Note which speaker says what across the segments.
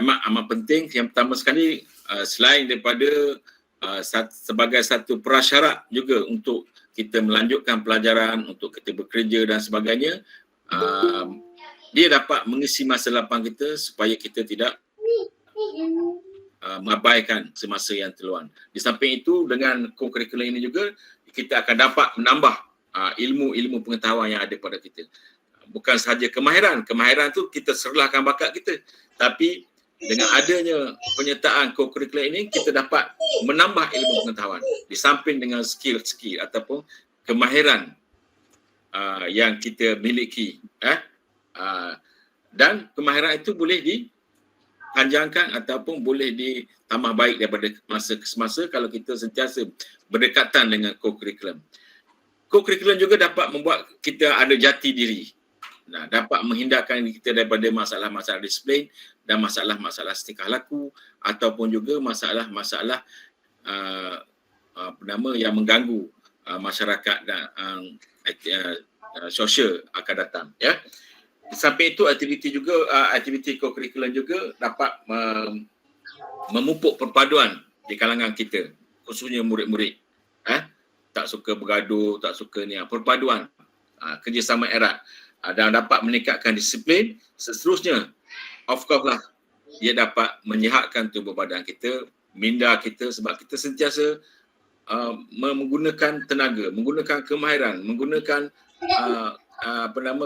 Speaker 1: amat penting. Yang pertama sekali, selain daripada sebagai satu prasyarat juga untuk kita melanjutkan pelajaran, untuk kita bekerja dan sebagainya, dia dapat mengisi masa lapang kita supaya kita tidak mengabaikan semasa yang terluang. Di samping itu, dengan co-curricular ini juga kita akan dapat menambah ilmu-ilmu pengetahuan yang ada pada kita. Bukan sahaja kemahiran tu kita serlahkan bakat kita, tapi dengan adanya penyertaan co-curricular ini, kita dapat menambah ilmu pengetahuan di samping dengan skill-skill ataupun kemahiran yang kita miliki. Dan kemahiran itu boleh dipanjangkan ataupun boleh ditambah baik daripada masa ke semasa kalau kita sentiasa berdekatan dengan co-curriculum. Co-curriculum juga dapat membuat kita ada jati diri. Dapat menghindarkan kita daripada masalah-masalah disiplin dan masalah-masalah tingkah laku ataupun juga masalah-masalah yang mengganggu masyarakat dan sosial akan datang. Ya. Di samping itu, aktiviti co-curriculum juga dapat memupuk perpaduan di kalangan kita, khususnya murid-murid. Tak suka bergaduh, tak suka perpaduan, kerjasama erat. Dan dapat meningkatkan disiplin. Seterusnya, of course lah, dia dapat menyihatkan tubuh badan kita, minda kita, sebab kita sentiasa menggunakan tenaga, menggunakan kemahiran, menggunakan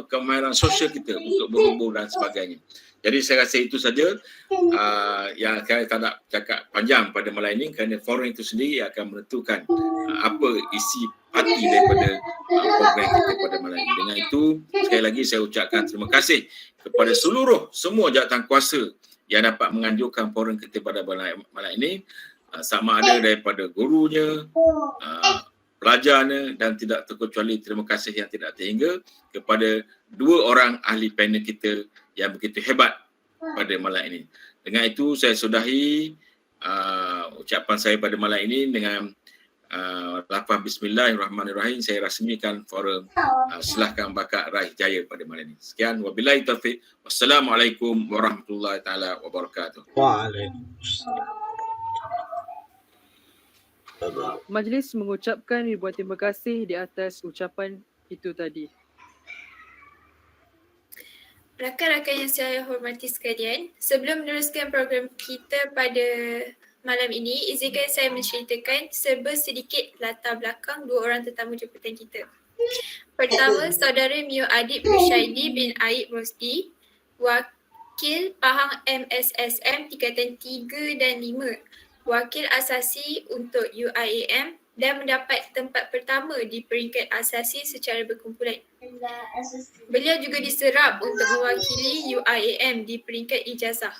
Speaker 1: kemahiran sosial kita untuk berhubung dan sebagainya. Jadi saya rasa itu saja yang saya tak nak cakap panjang pada malam ini, kerana forum itu sendiri akan menentukan apa isi hati daripada program kita pada malam ini. Dengan itu, sekali lagi saya ucapkan terima kasih kepada semua jawatankuasa yang dapat menganjurkan forum kita pada malam ini, sama ada daripada gurunya, pelajarnya, dan tidak terkecuali terima kasih yang tidak terhingga kepada 2 orang ahli panel kita yang begitu hebat pada malam ini. Dengan itu saya sudahi ucapan saya pada malam ini dengan lafaz bismillahirrahmanirrahim. Saya rasmikan forum Silahkan Bakat Raih Jaya pada malam ini. Sekian, wabillahi taufiq. Wassalamualaikum warahmatullahi taala wabarakatuh.
Speaker 2: Waalaikumsalam.
Speaker 3: Majlis mengucapkan ribuan terima kasih di atas ucapan itu tadi.
Speaker 4: Rakan-rakan yang saya hormati sekalian, sebelum meneruskan program kita pada malam ini, izinkan saya menceritakan serba sedikit latar belakang 2 orang tetamu jemputan kita. Pertama, saudara Mio Adib Rushaidi bin Aib Rosdi, Wakil Pahang MSSM tingkatan 3 dan 5, Wakil Asasi untuk UIAM dan mendapat tempat pertama di peringkat asasi secara berkumpulan. Beliau juga diserap untuk mewakili UIAM di peringkat ijazah.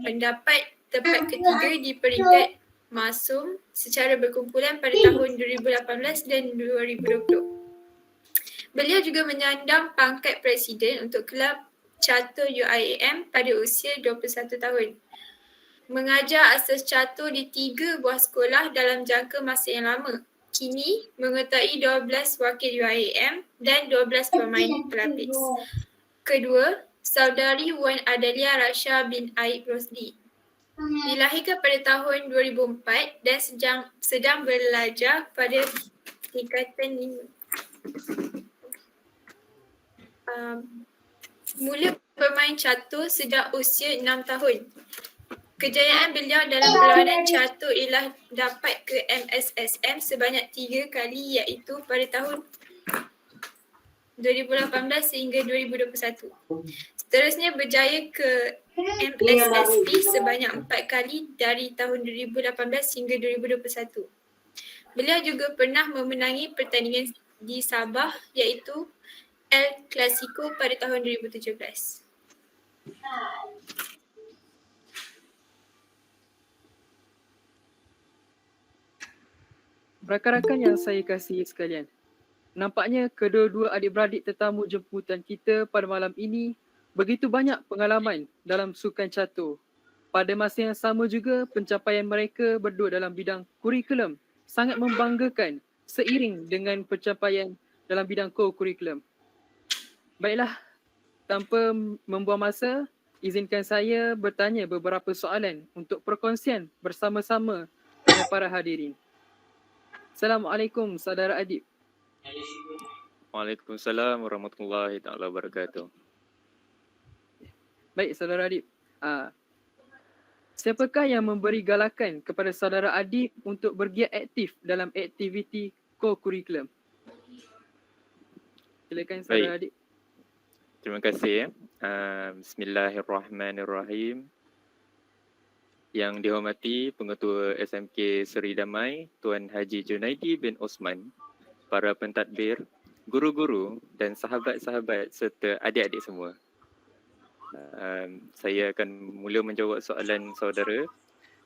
Speaker 4: Mendapat tempat ketiga di peringkat masum secara berkumpulan pada tahun 2018 dan 2020. Beliau juga menyandang pangkat Presiden untuk Kelab Catur UIAM pada usia 21 tahun. Mengajar asas catur di 3 buah sekolah dalam jangka masa yang lama. Kini menyertai 12 wakil UIAM dan 12 pemain pelapis. Kedua, saudari Wan Adalia Rasha bin Aib Rosdi. Dilahirkan pada tahun 2004 dan sedang belajar pada tingkatan 5. Mula bermain catur sejak usia 6 tahun. Kejayaan beliau dalam perlawanan catur ialah dapat ke MSSM sebanyak 3 kali, iaitu pada tahun 2018 sehingga 2021. Seterusnya berjaya ke MSSP sebanyak 4 kali dari tahun 2018 hingga 2021. Beliau juga pernah memenangi pertandingan di Sabah iaitu El Clasico pada tahun 2017.
Speaker 3: Rakan-rakan yang saya kasihi sekalian, nampaknya kedua-dua adik-beradik tetamu jemputan kita pada malam ini begitu banyak pengalaman dalam sukan catur. Pada masa yang sama juga, pencapaian mereka berdua dalam bidang kurikulum sangat membanggakan seiring dengan pencapaian dalam bidang co-kurikulum. Baiklah, tanpa membuang masa, Izinkan saya bertanya beberapa soalan untuk perkongsian bersama-sama dengan para hadirin. Assalamualaikum saudara Adib.
Speaker 2: Waalaikumsalam warahmatullahi taala wabarakatuh.
Speaker 3: Baik saudara Adib. Siapakah yang memberi galakan kepada saudara Adib untuk bergiat aktif dalam aktiviti co-curriculum? Silakan saudara Adib.
Speaker 2: Terima kasih. Bismillahirrahmanirrahim. Yang dihormati Pengetua SMK Seri Damai, Tuan Haji Junaidi bin Osman, para pentadbir, guru-guru dan sahabat-sahabat serta adik-adik semua. Saya akan mula menjawab soalan saudara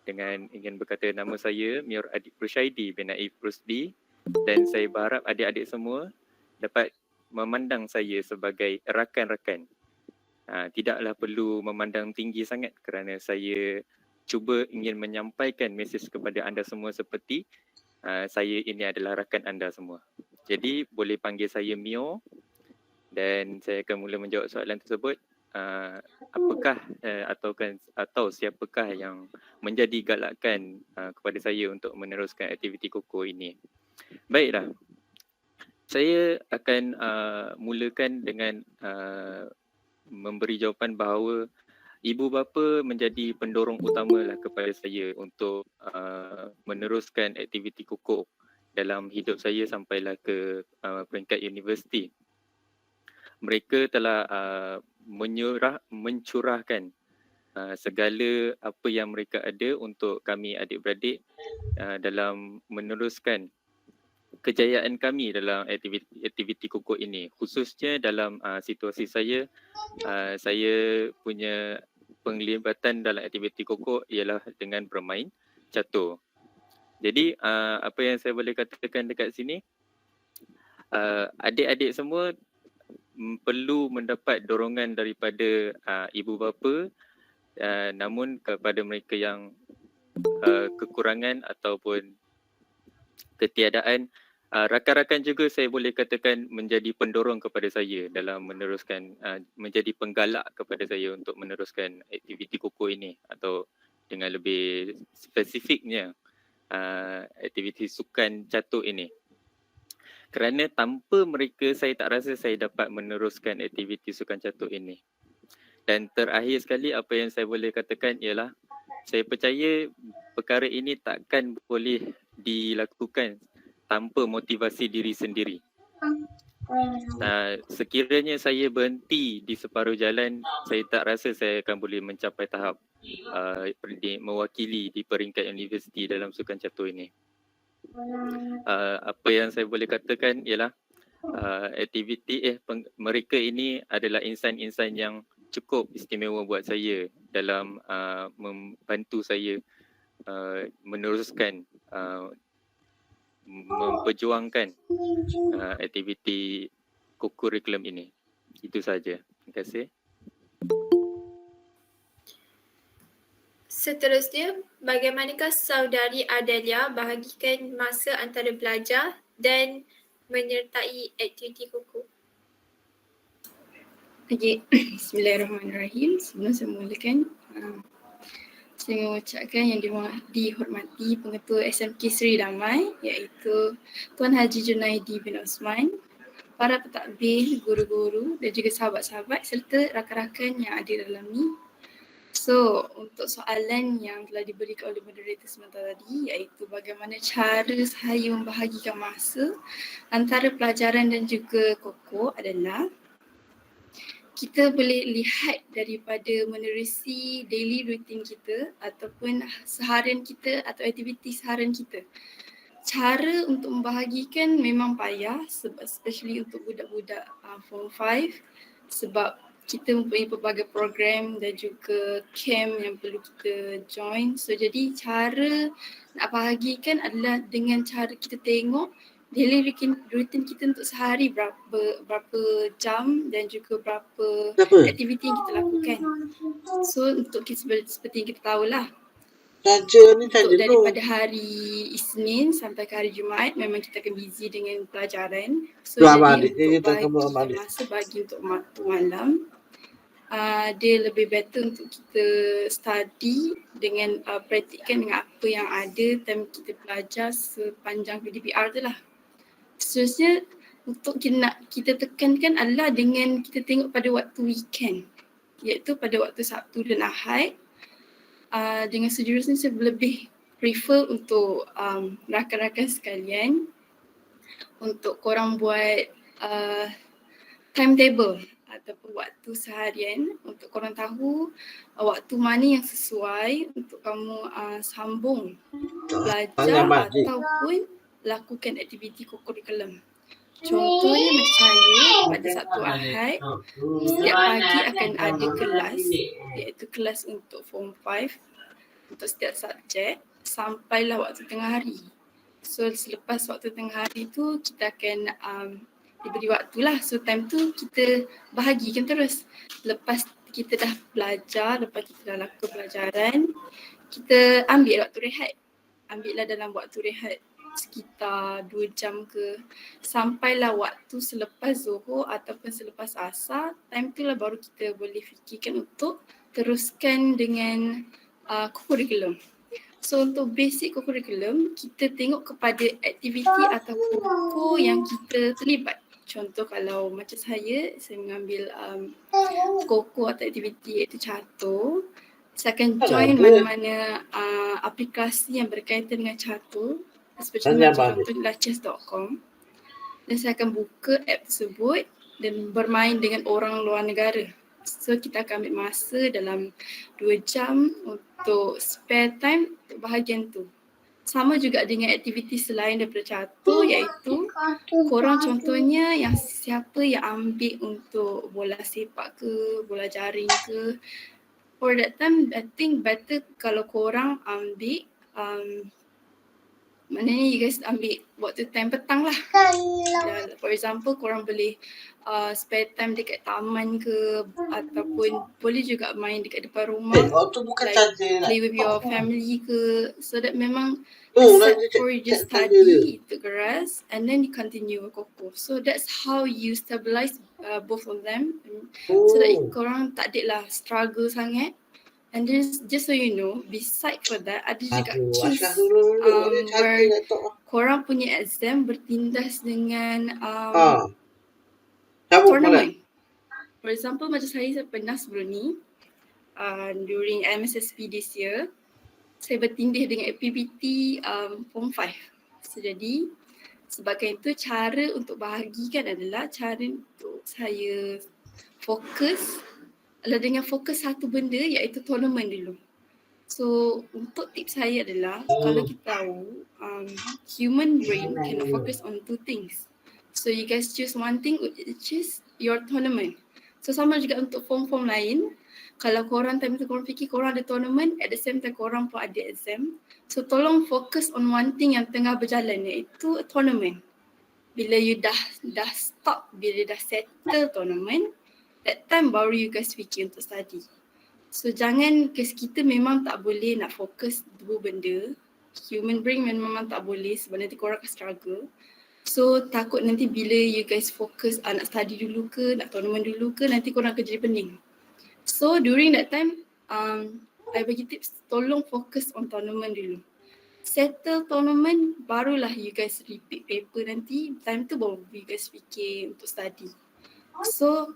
Speaker 2: dengan ingin berkata nama saya Mior Adib Rushaidi bin Naif Rusdi dan saya berharap adik-adik semua dapat memandang saya sebagai rakan-rakan. Tidaklah perlu memandang tinggi sangat kerana saya cuba ingin menyampaikan mesej kepada anda semua seperti saya ini adalah rakan anda semua. Jadi boleh panggil saya Mio dan saya akan mula menjawab soalan tersebut. Apakah atau siapakah yang menjadi galakan kepada saya untuk meneruskan aktiviti koko ini? Baiklah. Saya akan mulakan dengan memberi jawapan bahawa ibu bapa menjadi pendorong utamalah kepada saya untuk meneruskan aktiviti koko dalam hidup saya sampailah ke peringkat universiti. Mereka telah mencurahkan segala apa yang mereka ada untuk kami adik-beradik dalam meneruskan kejayaan kami dalam aktiviti koko ini. Khususnya dalam situasi saya punya penglibatan dalam aktiviti koko ialah dengan bermain catur. Jadi apa yang saya boleh katakan dekat sini, adik-adik semua perlu mendapat dorongan daripada ibu bapa, namun kepada mereka yang kekurangan ataupun ketiadaan, rakan-rakan juga saya boleh katakan menjadi pendorong kepada saya dalam meneruskan, menjadi penggalak kepada saya untuk meneruskan aktiviti koko ini atau dengan lebih spesifiknya aktiviti sukan catur ini. Kerana tanpa mereka saya tak rasa saya dapat meneruskan aktiviti sukan catur ini. Dan terakhir sekali apa yang saya boleh katakan ialah saya percaya perkara ini takkan boleh dilakukan tanpa motivasi diri sendiri. Sekiranya saya berhenti di separuh jalan, saya tak rasa saya akan boleh mencapai tahap mewakili di peringkat universiti dalam sukan catur ini. Apa yang saya boleh katakan ialah mereka ini adalah insan-insan yang cukup istimewa buat saya dalam membantu saya meneruskan memperjuangkan aktiviti co-curriculum ini. Itu saja. Terima kasih.
Speaker 4: Seterusnya, bagaimanakah saudari Adelia bahagikan masa antara belajar dan menyertai aktiviti koko?
Speaker 5: Okay, bismillahirrahmanirrahim. Sebelum saya mulakan, saya mengucapkan yang dihormati Pengetua SMK Seri Damai iaitu Tuan Haji Junaidi bin Osman, para pentadbir, guru-guru dan juga sahabat-sahabat serta rakan-rakan yang ada dalam ni. So, untuk soalan yang telah diberikan oleh moderator sebentar tadi iaitu bagaimana cara saya membahagikan masa antara pelajaran dan juga koko adalah kita boleh lihat daripada menerusi daily routine kita ataupun seharian kita atau aktiviti seharian kita. Cara untuk membahagikan memang payah, especially untuk budak-budak Form 5 sebab kita mempunyai pelbagai program dan juga camp yang perlu kita join. So jadi cara nak bahagikan adalah dengan cara kita tengok daily routine kita untuk sehari berapa jam dan juga berapa aktiviti yang kita lakukan. So untuk kita, seperti yang kita tahulah, untuk daripada hari Isnin sampai ke hari Jumaat memang kita akan busy dengan pelajaran. So jadi untuk bagi masa bagi untuk waktu malam, dia lebih better untuk kita study dengan praktikkan dengan apa yang ada time kita belajar sepanjang PDPR tu lah. Seterusnya untuk kita tekankan adalah dengan kita tengok pada waktu weekend, iaitu pada waktu Sabtu dan Ahad. Dengan seterusnya saya lebih prefer untuk rakan-rakan sekalian untuk korang buat timetable ataupun waktu seharian untuk korang tahu waktu mana yang sesuai untuk kamu sambung belajar ataupun lakukan aktiviti kokurikulum. Contohnya macam saya pada Sabtu Ahad, setiap pagi akan ada kelas, iaitu kelas untuk Form 5 untuk setiap subjek sampailah waktu tengah hari. So selepas waktu tengah hari tu kita akan diberi waktu lah. So time tu kita bahagikan terus. Lepas kita dah belajar, lepas kita dah lakukan pelajaran, kita ambil waktu rehat. Ambillah dalam waktu rehat sekitar 2 jam ke, sampailah waktu selepas Zuhur ataupun selepas Asar. Time tu lah baru kita boleh fikirkan untuk teruskan dengan kurikulum. So untuk basic kurikulum, kita tengok kepada aktiviti atau buku yang kita terlibat. Contoh kalau macam saya mengambil koko atau aktiviti iaitu catur. Saya akan join mana-mana aplikasi yang berkaitan dengan catur. Seperti macam contohnya chess.com. Dan saya akan buka app tersebut dan bermain dengan orang luar negara. So kita akan ambil masa dalam 2 jam untuk spare time untuk bahagian tu. Sama juga dengan aktiviti selain daripada catur, iaitu korang contohnya yang siapa yang ambil untuk bola sepak ke, bola jaring ke. For that time, I think better kalau korang ambil maknanya you guys ambil waktu time petang lah. For example, korang boleh spare time dekat taman ke, ataupun boleh juga main dekat depan rumah, like play with your family ke. So that memang except for you just study, take a rest and then you continue with koko. So that's how you stabilize both of them, so that korang tak lah struggle sangat. And just so you know, beside for that, ada juga case where korang punya exam bertindas dengan tournament. For example, macam saya pernah sebelum ni, during MSSP this year, saya bertindih dengan aktiviti Form 5. So jadi, sebabkan itu cara untuk bahagikan adalah cara untuk saya fokus adalah dengan fokus satu benda, iaitu tournament dulu. So untuk tips saya adalah kalau kita tahu human brain can focus on 2 things. So you guys choose one thing, which is your tournament. So sama juga untuk form-form lain. Kalau korang time tu korang fikir korang ada tournament, at the same time korang pun ada exam. So tolong fokus on one thing yang tengah berjalan, iaitu tournament. Bila you dah stop, bila dah settle tournament, that time baru you guys fikir untuk study. So jangan, kes kita memang tak boleh nak fokus 2 benda. Human brain memang tak boleh sebab nanti korang akan struggle. So takut nanti bila you guys fokus nak study dulu ke, nak tournament dulu ke, nanti korang akan jadi pening. So during that time, I bagi tips, tolong fokus on tournament dulu. Settle tournament, barulah you guys repeat paper nanti. Time tu baru you guys fikir untuk study. So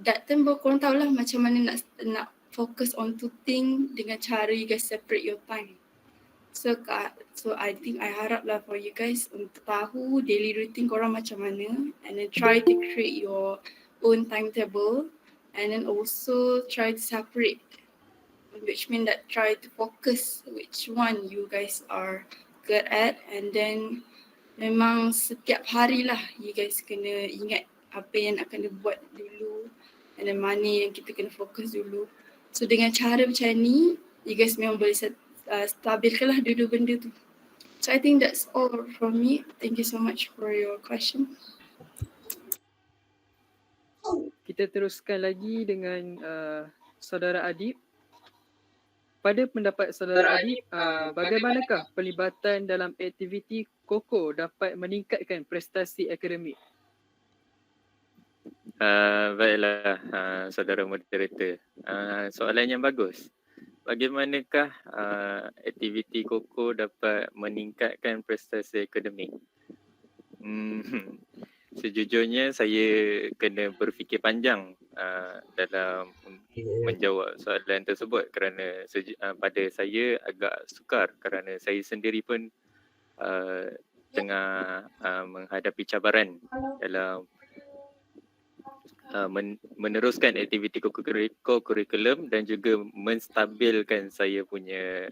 Speaker 5: that time baru korang tahulah macam mana nak focus on 2 thing dengan cara you guys separate your time. So I think I haraplah for you guys untuk tahu daily routine korang macam mana, and then try to create your own timetable, and then also try to separate, which mean that try to focus which one you guys are good at, and then memang setiap hari lah you guys kena ingat apa yang akan dibuat dulu, and then mana yang kita kena fokus dulu. So dengan cara macam ni, you guys memang boleh stabilkanlah dulu benda tu. So I think that's all from me. Thank you so much for your question.
Speaker 3: Kita teruskan lagi dengan Saudara Adib. Pada pendapat Saudara Adib, bagaimanakah pelibatan dalam aktiviti KOKO dapat meningkatkan prestasi akademik?
Speaker 2: Baiklah, saudara moderator. Soalan yang bagus. Bagaimanakah aktiviti KOKO dapat meningkatkan prestasi akademik? Sejujurnya saya kena berfikir panjang dalam menjawab soalan tersebut kerana pada saya agak sukar kerana saya sendiri pun tengah menghadapi cabaran dalam meneruskan aktiviti co-curriculum dan juga menstabilkan saya punya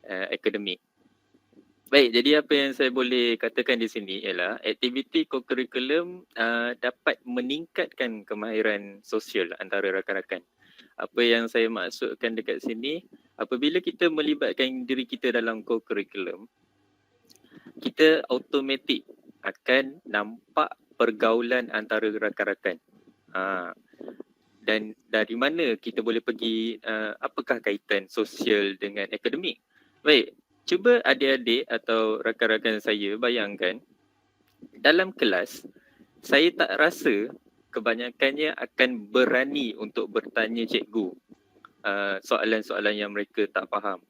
Speaker 2: akademik. Baik, jadi apa yang saya boleh katakan di sini ialah aktiviti co-curriculum dapat meningkatkan kemahiran sosial antara rakan-rakan. Apa yang saya maksudkan dekat sini, apabila kita melibatkan diri kita dalam co-curriculum, kita automatik akan nampak pergaulan antara rakan-rakan. Dan dari mana kita boleh pergi, apakah kaitan sosial dengan akademik? Baik, cuba adik-adik atau rakan-rakan saya bayangkan, dalam kelas, saya tak rasa kebanyakannya akan berani untuk bertanya cikgu soalan-soalan yang mereka tak faham.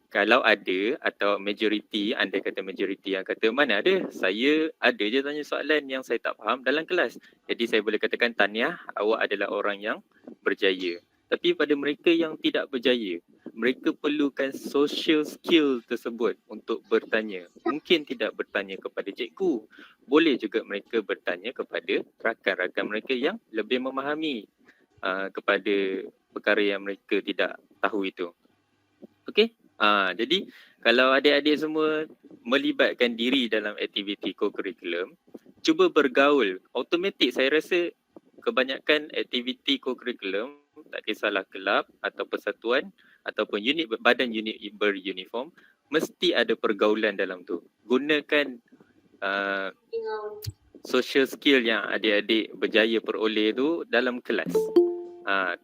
Speaker 2: Kalau ada atau majoriti, andai kata majoriti yang kata mana ada, saya ada je tanya soalan yang saya tak faham dalam kelas. Jadi saya boleh katakan tahniah, awak adalah orang yang berjaya. Tapi pada mereka yang tidak berjaya, mereka perlukan social skill tersebut untuk bertanya. Mungkin tidak bertanya kepada cikgu, boleh juga mereka bertanya kepada rakan-rakan mereka yang lebih memahami kepada perkara yang mereka tidak tahu itu. Okey? Jadi kalau adik-adik semua melibatkan diri dalam aktiviti co-curriculum, cuba bergaul. Automatik saya rasa kebanyakan aktiviti co-curriculum, tak kisahlah kelab atau persatuan ataupun badan unit beruniform, mesti ada pergaulan dalam tu. Gunakan social skill yang adik-adik berjaya peroleh tu dalam kelas.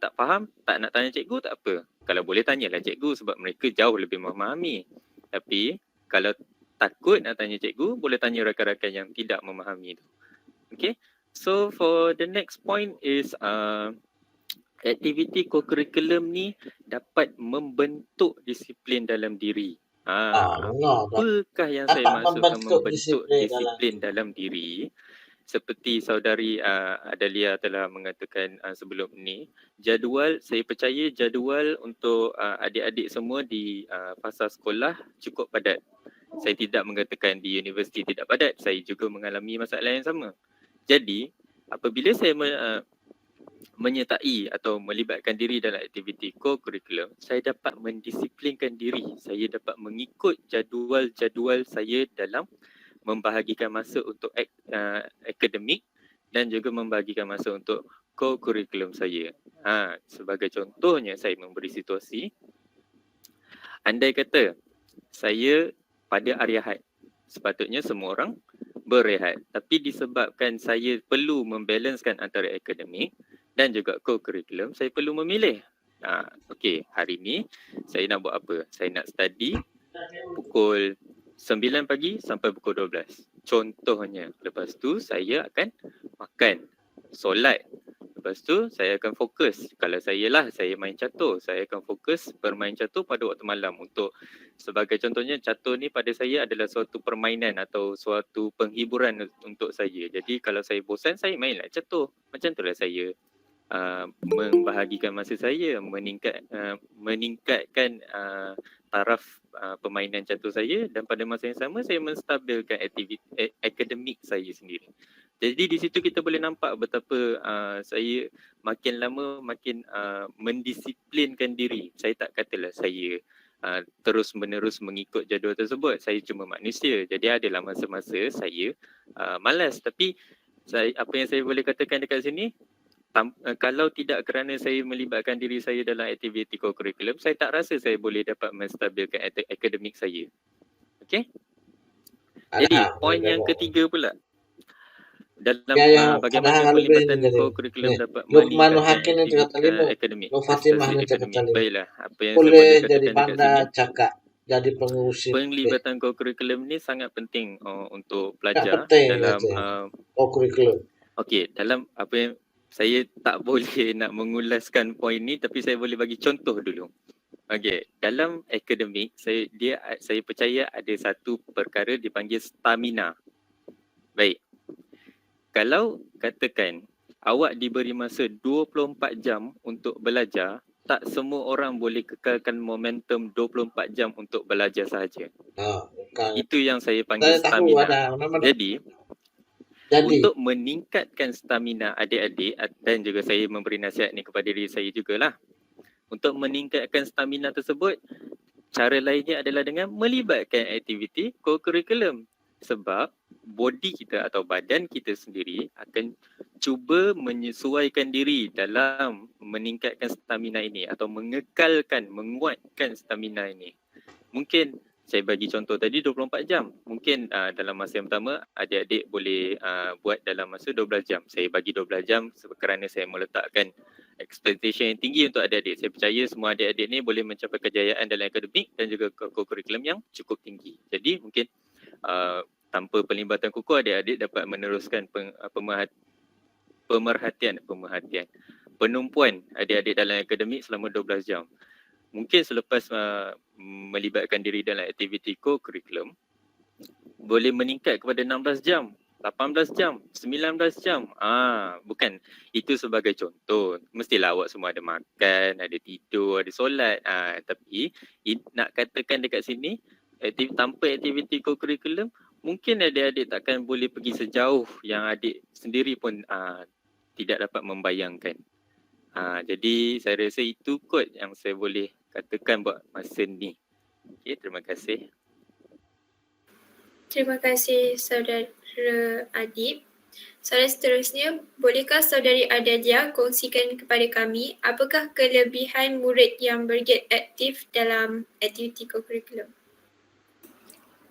Speaker 2: Tak faham, tak nak tanya cikgu, tak apa. Kalau boleh tanyalah cikgu sebab mereka jauh lebih memahami. Tapi kalau takut nak tanya cikgu, boleh tanya rakan-rakan yang tidak memahami tu. Okay, so for the next point is aktiviti co-curriculum ni dapat membentuk disiplin dalam diri. Apakah yang saya maksudkan membentuk disiplin dalam diri? Seperti saudari Adalia telah mengatakan sebelum ni, saya percaya jadual untuk adik-adik semua di fasa sekolah cukup padat. Saya tidak mengatakan di universiti tidak padat, saya juga mengalami masalah yang sama. Jadi, apabila saya menyertai atau melibatkan diri dalam aktiviti co-curriculum, saya dapat mendisiplinkan diri. Saya dapat mengikut jadual-jadual saya dalam membahagikan masa untuk akademik dan juga membahagikan masa untuk co-curriculum saya. Sebagai contohnya, saya memberi situasi. Andai kata saya pada hari Ahad, sepatutnya semua orang berehat. Tapi disebabkan saya perlu membalanskan antara akademik dan juga co-curriculum, saya perlu memilih. Okey, hari ni saya nak buat apa? Saya nak study pukul 9 pagi sampai pukul 12. Contohnya. Lepas tu saya akan makan, solat. Lepas tu saya akan fokus. Kalau saya main catur. Saya akan fokus bermain catur pada waktu malam. Sebagai contohnya, catur ni pada saya adalah suatu permainan atau suatu penghiburan untuk saya. Jadi kalau saya bosan, saya mainlah catur. Macam itulah saya membahagikan masa saya, meningkatkan taraf permainan catur saya, dan pada masa yang sama saya menstabilkan aktiviti akademik saya sendiri. Jadi di situ kita boleh nampak betapa saya makin lama makin mendisiplinkan diri. Saya tak katalah saya terus menerus mengikut jadual tersebut. Saya cuma manusia. Jadi adalah masa-masa saya malas. Tapi apa yang saya boleh katakan dekat sini, kalau tidak kerana saya melibatkan diri saya dalam aktiviti co-curriculum, saya tak rasa saya boleh dapat menstabilkan akademik saya. Okey? Jadi poin yang ketiga pula, dalam bagaimana pelibatan co-curriculum dapat meningkatkan akademik. Baiklah, apa yang saya boleh katakan dekat sini, pelibatan co-curriculum ni sangat penting untuk pelajar dalam
Speaker 6: co-curriculum.
Speaker 2: Okey, dalam apa yang saya tak boleh nak mengulaskan poin ni, tapi saya boleh bagi contoh dulu. Okey, dalam akademik saya percaya ada satu perkara dipanggil stamina. Baik. Kalau katakan awak diberi masa 24 jam untuk belajar, tak semua orang boleh kekalkan momentum 24 jam untuk belajar sahaja.
Speaker 6: Bukan.
Speaker 2: Itu yang saya panggil
Speaker 6: Saya tahu
Speaker 2: stamina.
Speaker 6: ada nama.
Speaker 2: Jadi
Speaker 6: Jadi
Speaker 2: untuk meningkatkan stamina adik-adik, dan juga saya memberi nasihat ni kepada diri saya jugalah. Untuk meningkatkan stamina tersebut, cara lainnya adalah dengan melibatkan aktiviti co-curriculum. Sebab body kita atau badan kita sendiri akan cuba menyesuaikan diri dalam meningkatkan stamina ini atau mengekalkan, menguatkan stamina ini. Mungkin saya bagi contoh tadi 24 jam. Mungkin dalam masa yang pertama adik-adik boleh buat dalam masa 12 jam. Saya bagi 12 jam kerana saya meletakkan expectation yang tinggi untuk adik-adik. Saya percaya semua adik-adik ni boleh mencapai kejayaan dalam akademik dan juga co-curriculum yang cukup tinggi. Jadi mungkin tanpa pelibatan kuku, adik-adik dapat meneruskan penumpuan adik-adik dalam akademik selama 12 jam. Mungkin selepas melibatkan diri dalam aktiviti co-curriculum, boleh meningkat kepada 16 jam, 18 jam, 19 jam. Bukan, itu sebagai contoh. Mestilah awak semua ada makan, ada tidur, ada solat. Tapi nak katakan dekat sini, tanpa aktiviti co-curriculum, mungkin adik-adik takkan boleh pergi sejauh yang adik sendiri pun tidak dapat membayangkan. Jadi saya rasa itu kot yang saya boleh katakan buat masa ni. Okay, terima kasih.
Speaker 4: Terima kasih saudara Adib. Soalan seterusnya, bolehkah saudari Adalia kongsikan kepada kami apakah kelebihan murid yang bergiat aktif dalam aktiviti co-curriculum?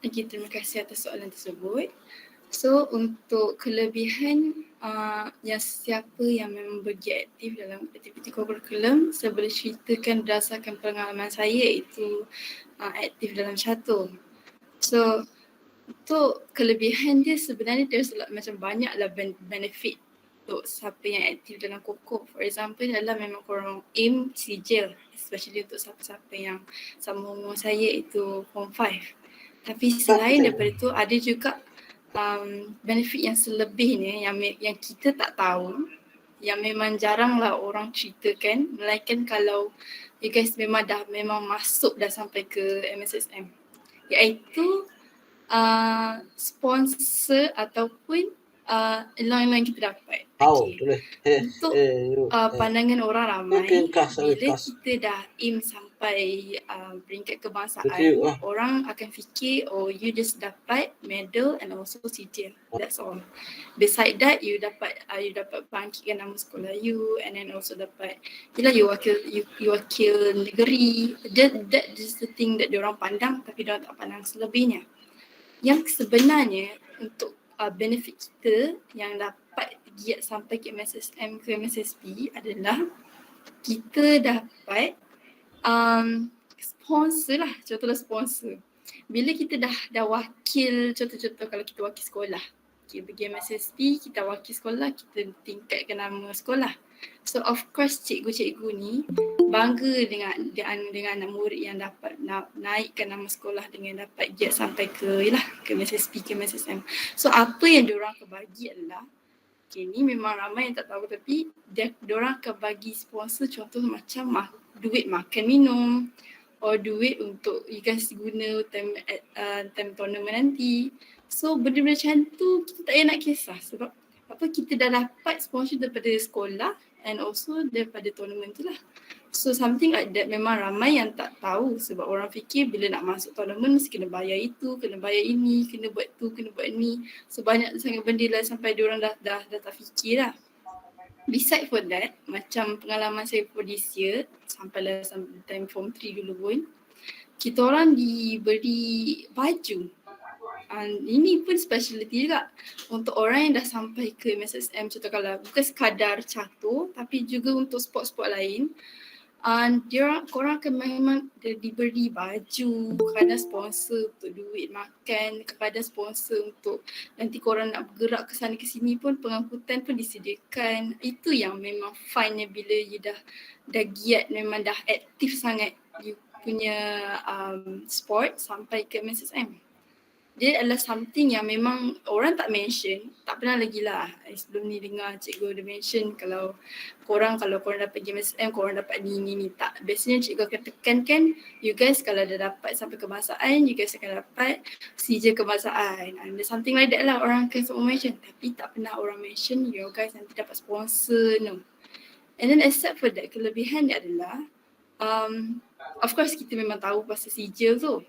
Speaker 5: Okay, terima kasih atas soalan tersebut. So untuk kelebihan yang siapa yang memang bergiat aktif dalam aktiviti co-curriculum, saya boleh ceritakan berdasarkan pengalaman saya iaitu aktif dalam catur. So untuk kelebihan dia sebenarnya there's macam banyaklah benefit untuk siapa yang aktif dalam koko. For example, dalam memang korang aim sijil, especially untuk siapa-siapa yang sama umur saya itu form 5. Tapi selain daripada itu ada juga benefit yang selebihnya yang kita tak tahu, yang memang jaranglah orang ceritakan, melainkan kalau you guys memang masuk dah sampai ke MSSM, iaitu sponsor ataupun loan kita dapat.
Speaker 6: boleh.
Speaker 5: Untuk pandangan orang ramai, bila kita dah aim sampai peringkat kebangsaan, orang akan fikir you just dapat medal and also sijil. That's all. Beside that, you dapat bangkitkan nama sekolah you, and then also dapat you wakil negeri. That is the thing that diorang pandang, tapi diorang tak pandang selebihnya. Yang sebenarnya untuk benefit kita yang dapat giat sampai ke MSSM ke MSSP adalah kita dapat sponsor lah, contohlah sponsor. Bila kita dah wakil, contoh kalau kita wakil sekolah, kita pergi MSSP, kita wakil sekolah, kita tingkatkan nama sekolah. So of course cikgu-cikgu ni bangga dengan anak murid yang dapat naikkan nama sekolah dengan dapat giat sampai ke MSSP, ke MSSM. So apa yang diorang akan bagi adalah, ni memang ramai yang tak tahu, tapi diorang akan bagi sponsor, contoh macam duit makan minum, or duit untuk you guys guna time tournament nanti. So benda-benda macam tu kita tak payah nak kisah, sebab kita dah dapat sponsor daripada sekolah and also daripada tournament tu lah. So something like that memang ramai yang tak tahu, sebab orang fikir bila nak masuk tournament mesti kena bayar itu, kena bayar ini, kena buat tu, kena buat ni. So banyak sangat benda lah sampai diorang dah tak fikir lah. Besides for that, macam pengalaman saya for this year, sampai time form 3 dulu pun, kita orang diberi baju. Ini pun speciality juga untuk orang yang dah sampai ke MSSM, contoh kalau bukan sekadar catur tapi juga untuk sport-sport lain. Korang akan memang diberi baju, kadang sponsor untuk duit makan, kadang sponsor untuk nanti korang nak bergerak ke sana ke sini pun pengangkutan pun disediakan. Itu yang memang funnya bila you dah giat, memang dah aktif sangat you punya sport sampai ke MSSM. Dia adalah something yang memang orang tak mention, tak pernah lagi lah. Sebelum ni dengar cikgu dia mention kalau korang dapat pergi MSM, korang dapat ni. Tak, biasanya cikgu akan tekankan, you guys kalau dah dapat sampai kebangsaan, you guys akan dapat CJ kebangsaan. And something like that lah orang akan semua mention. Tapi tak pernah orang mention, you guys nanti dapat sponsor, no. And then except for that, kelebihan dia adalah, of course kita memang tahu pasal CJ tu.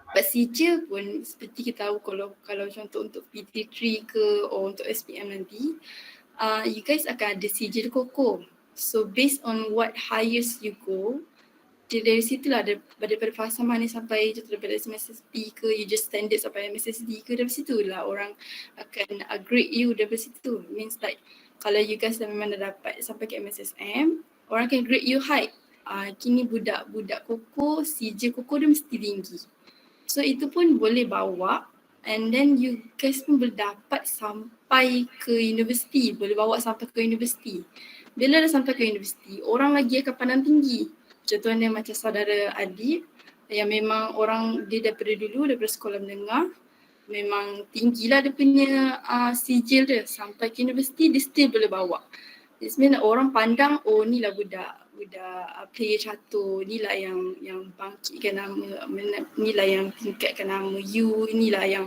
Speaker 5: But CJ pun seperti kita tahu kalau contoh untuk PT3 ke atau untuk SPM nanti, you guys akan ada CJ Koko. So based on what highest you go, dari situlah daripada fasa mana sampai contoh daripada MSSP ke, you just standard sampai MSSD ke, dari situlah orang akan grade you daripada situ. Means like kalau you guys memang dah dapat sampai ke MSSM, orang akan grade you high. Kini budak Koko, CJ Koko dia mesti tinggi. So itu pun boleh bawa, and then you guys pun boleh dapat sampai ke universiti, boleh bawa sampai ke universiti. Bila dah sampai ke universiti, orang lagi akan pandang tinggi. Contohnya macam saudara Adib yang memang orang dia daripada sekolah menengah, memang tinggilah dia punya sijil dia, sampai ke universiti dia still boleh bawa. Sebenarnya orang pandang, oh ni lah budak player catur, inilah yang bangkitkan nama, inilah yang tingkatkan nama you, inilah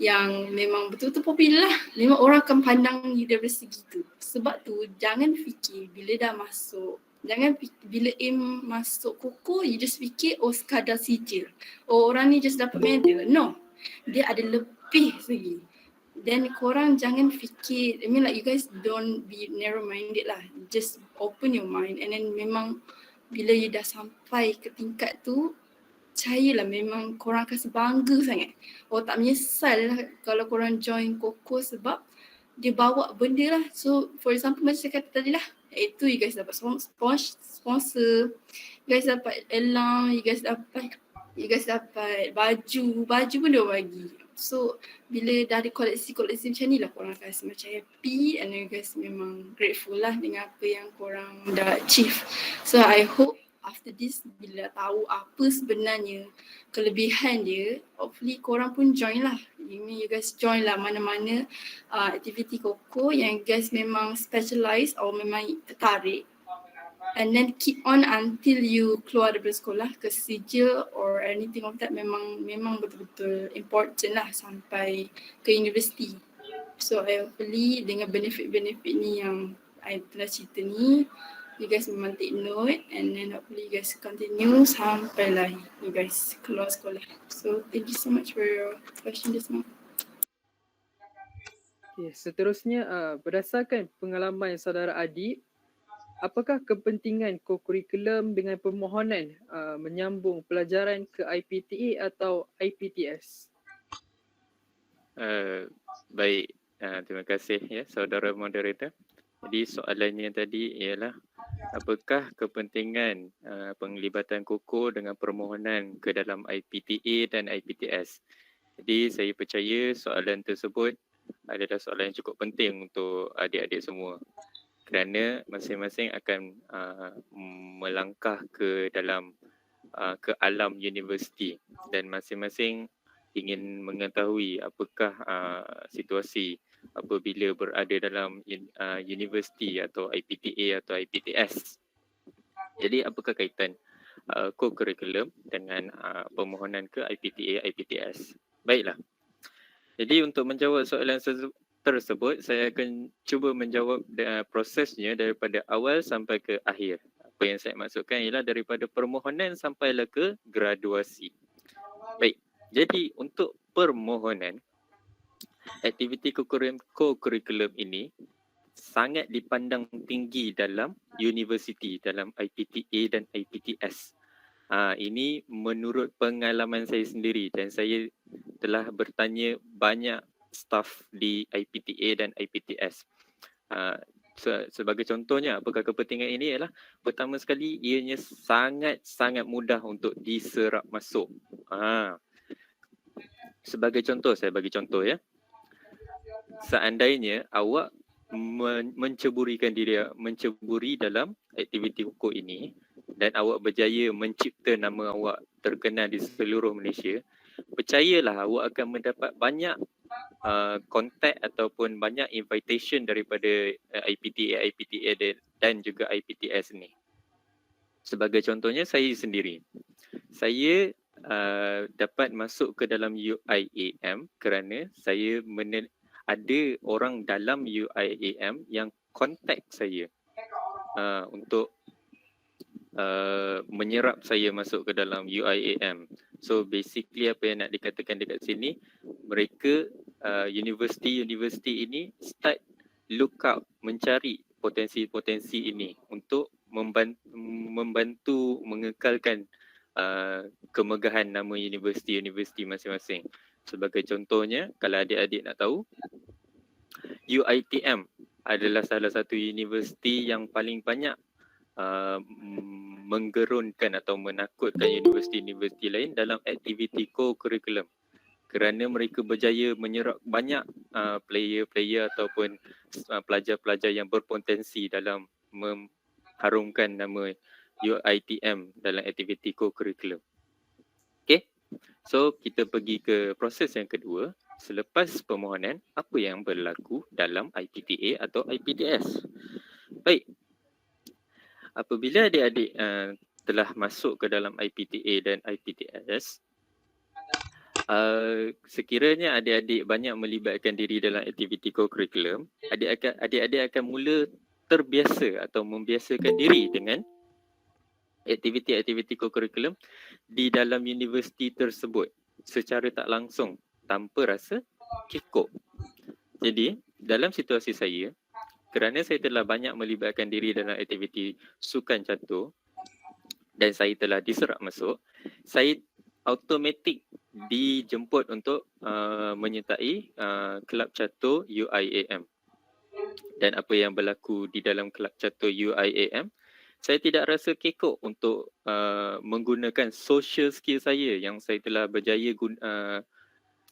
Speaker 5: yang memang betul-betul popular lah. Memang orang akan pandang you dari segi tu. Sebab tu jangan fikir bila dah masuk, bila aim masuk Koko, you just fikir oh sekadar sijil, oh orang ni just dapat medal. No, dia ada lebih lagi. Then korang jangan fikir, I mean like you guys don't be narrow minded lah. Just open your mind, and then memang bila you dah sampai ke tingkat tu, percayalah memang korang akan sebangga sangat. Oh tak menyesal lah kalau korang join Koko sebab dia bawa benda lah. So for example macam saya kata tadi lah, itu you guys dapat sponsor, you guys dapat elang, you guys dapat baju pun dia bagi. So bila dah ada koleksi macam ni lah, korang akan rasa macam happy, and you guys memang grateful lah dengan apa yang korang dah achieve. So I hope after this, bila tahu apa sebenarnya kelebihan dia, hopefully korang pun join lah. You guys join lah mana-mana aktiviti Koko yang you guys memang specialize atau memang tertarik. And then keep on until you keluar dari sekolah ke sijil or anything of that, memang betul-betul important lah sampai ke universiti. So I hopefully dengan benefit-benefit ni yang I telah cerita ni, you guys memang take note, and then hopefully you guys continue sampai lah you guys keluar sekolah. So thank you so much for your question just now.
Speaker 3: Okay, seterusnya berdasarkan pengalaman saudara Adib, apakah kepentingan kokurikulum dengan permohonan menyambung pelajaran ke IPTA atau IPTS?
Speaker 2: Baik, terima kasih ya saudara moderator. Jadi soalannya tadi ialah apakah kepentingan penglibatan Koko dengan permohonan ke dalam IPTA dan IPTS. Jadi saya percaya soalan tersebut adalah soalan yang cukup penting untuk adik-adik semua. Kerana masing-masing akan melangkah ke dalam ke alam universiti, dan masing-masing ingin mengetahui apakah situasi apabila berada dalam universiti atau IPTA atau IPTS. Jadi apakah kaitan co-curriculum dengan permohonan ke IPTA, IPTS? Baiklah. Jadi untuk menjawab soalan tersebut, saya akan cuba menjawab prosesnya daripada awal sampai ke akhir. Apa yang saya maksudkan ialah daripada permohonan sampailah ke graduasi. Baik, jadi untuk permohonan, aktiviti co-curriculum ini sangat dipandang tinggi dalam universiti, dalam IPTA dan IPTS. Ini menurut pengalaman saya sendiri, dan saya telah bertanya banyak staf di IPTA dan IPTS. Sebagai contohnya, apakah kepentingan ini ialah pertama sekali ianya sangat-sangat mudah untuk diserap masuk. Sebagai contoh, saya bagi contoh ya. Seandainya awak menceburi dalam aktiviti hukum ini dan awak berjaya mencipta nama awak terkenal di seluruh Malaysia, percayalah awak akan mendapat banyak kontak ataupun banyak invitation daripada IPTA dan juga IPTS ni. Sebagai contohnya saya sendiri. Saya dapat masuk ke dalam UIAM kerana saya ada orang dalam UIAM yang kontak saya untuk menyerap saya masuk ke dalam UIAM. So basically apa yang nak dikatakan dekat sini, mereka universiti ini start look out, mencari potensi-potensi ini untuk membantu mengekalkan kemegahan nama universiti masing-masing. Sebagai contohnya, kalau adik-adik nak tahu, UiTM adalah salah satu universiti yang paling banyak menggerunkan atau menakutkan universiti-universiti lain dalam aktiviti co-curriculum kerana mereka berjaya menyerap banyak player-player ataupun pelajar-pelajar yang berpotensi dalam mengharumkan nama UiTM dalam aktiviti co-curriculum. Okay, so kita pergi ke proses yang kedua. Selepas permohonan, apa yang berlaku dalam IPTA atau IPTS? Baik, apabila adik-adik telah masuk ke dalam IPTA dan IPTS, sekiranya adik-adik banyak melibatkan diri dalam aktiviti co-curriculum, adik-adik akan mula terbiasa atau membiasakan diri dengan aktiviti-aktiviti co-curriculum di dalam universiti tersebut secara tak langsung tanpa rasa kekok. Jadi, dalam situasi saya, kerana saya telah banyak melibatkan diri dalam aktiviti sukan catur dan saya telah diserap masuk, saya automatik dijemput untuk menyertai kelab catur UIAM. Dan apa yang berlaku di dalam kelab catur UIAM, saya tidak rasa kekok untuk menggunakan social skill saya yang saya telah berjaya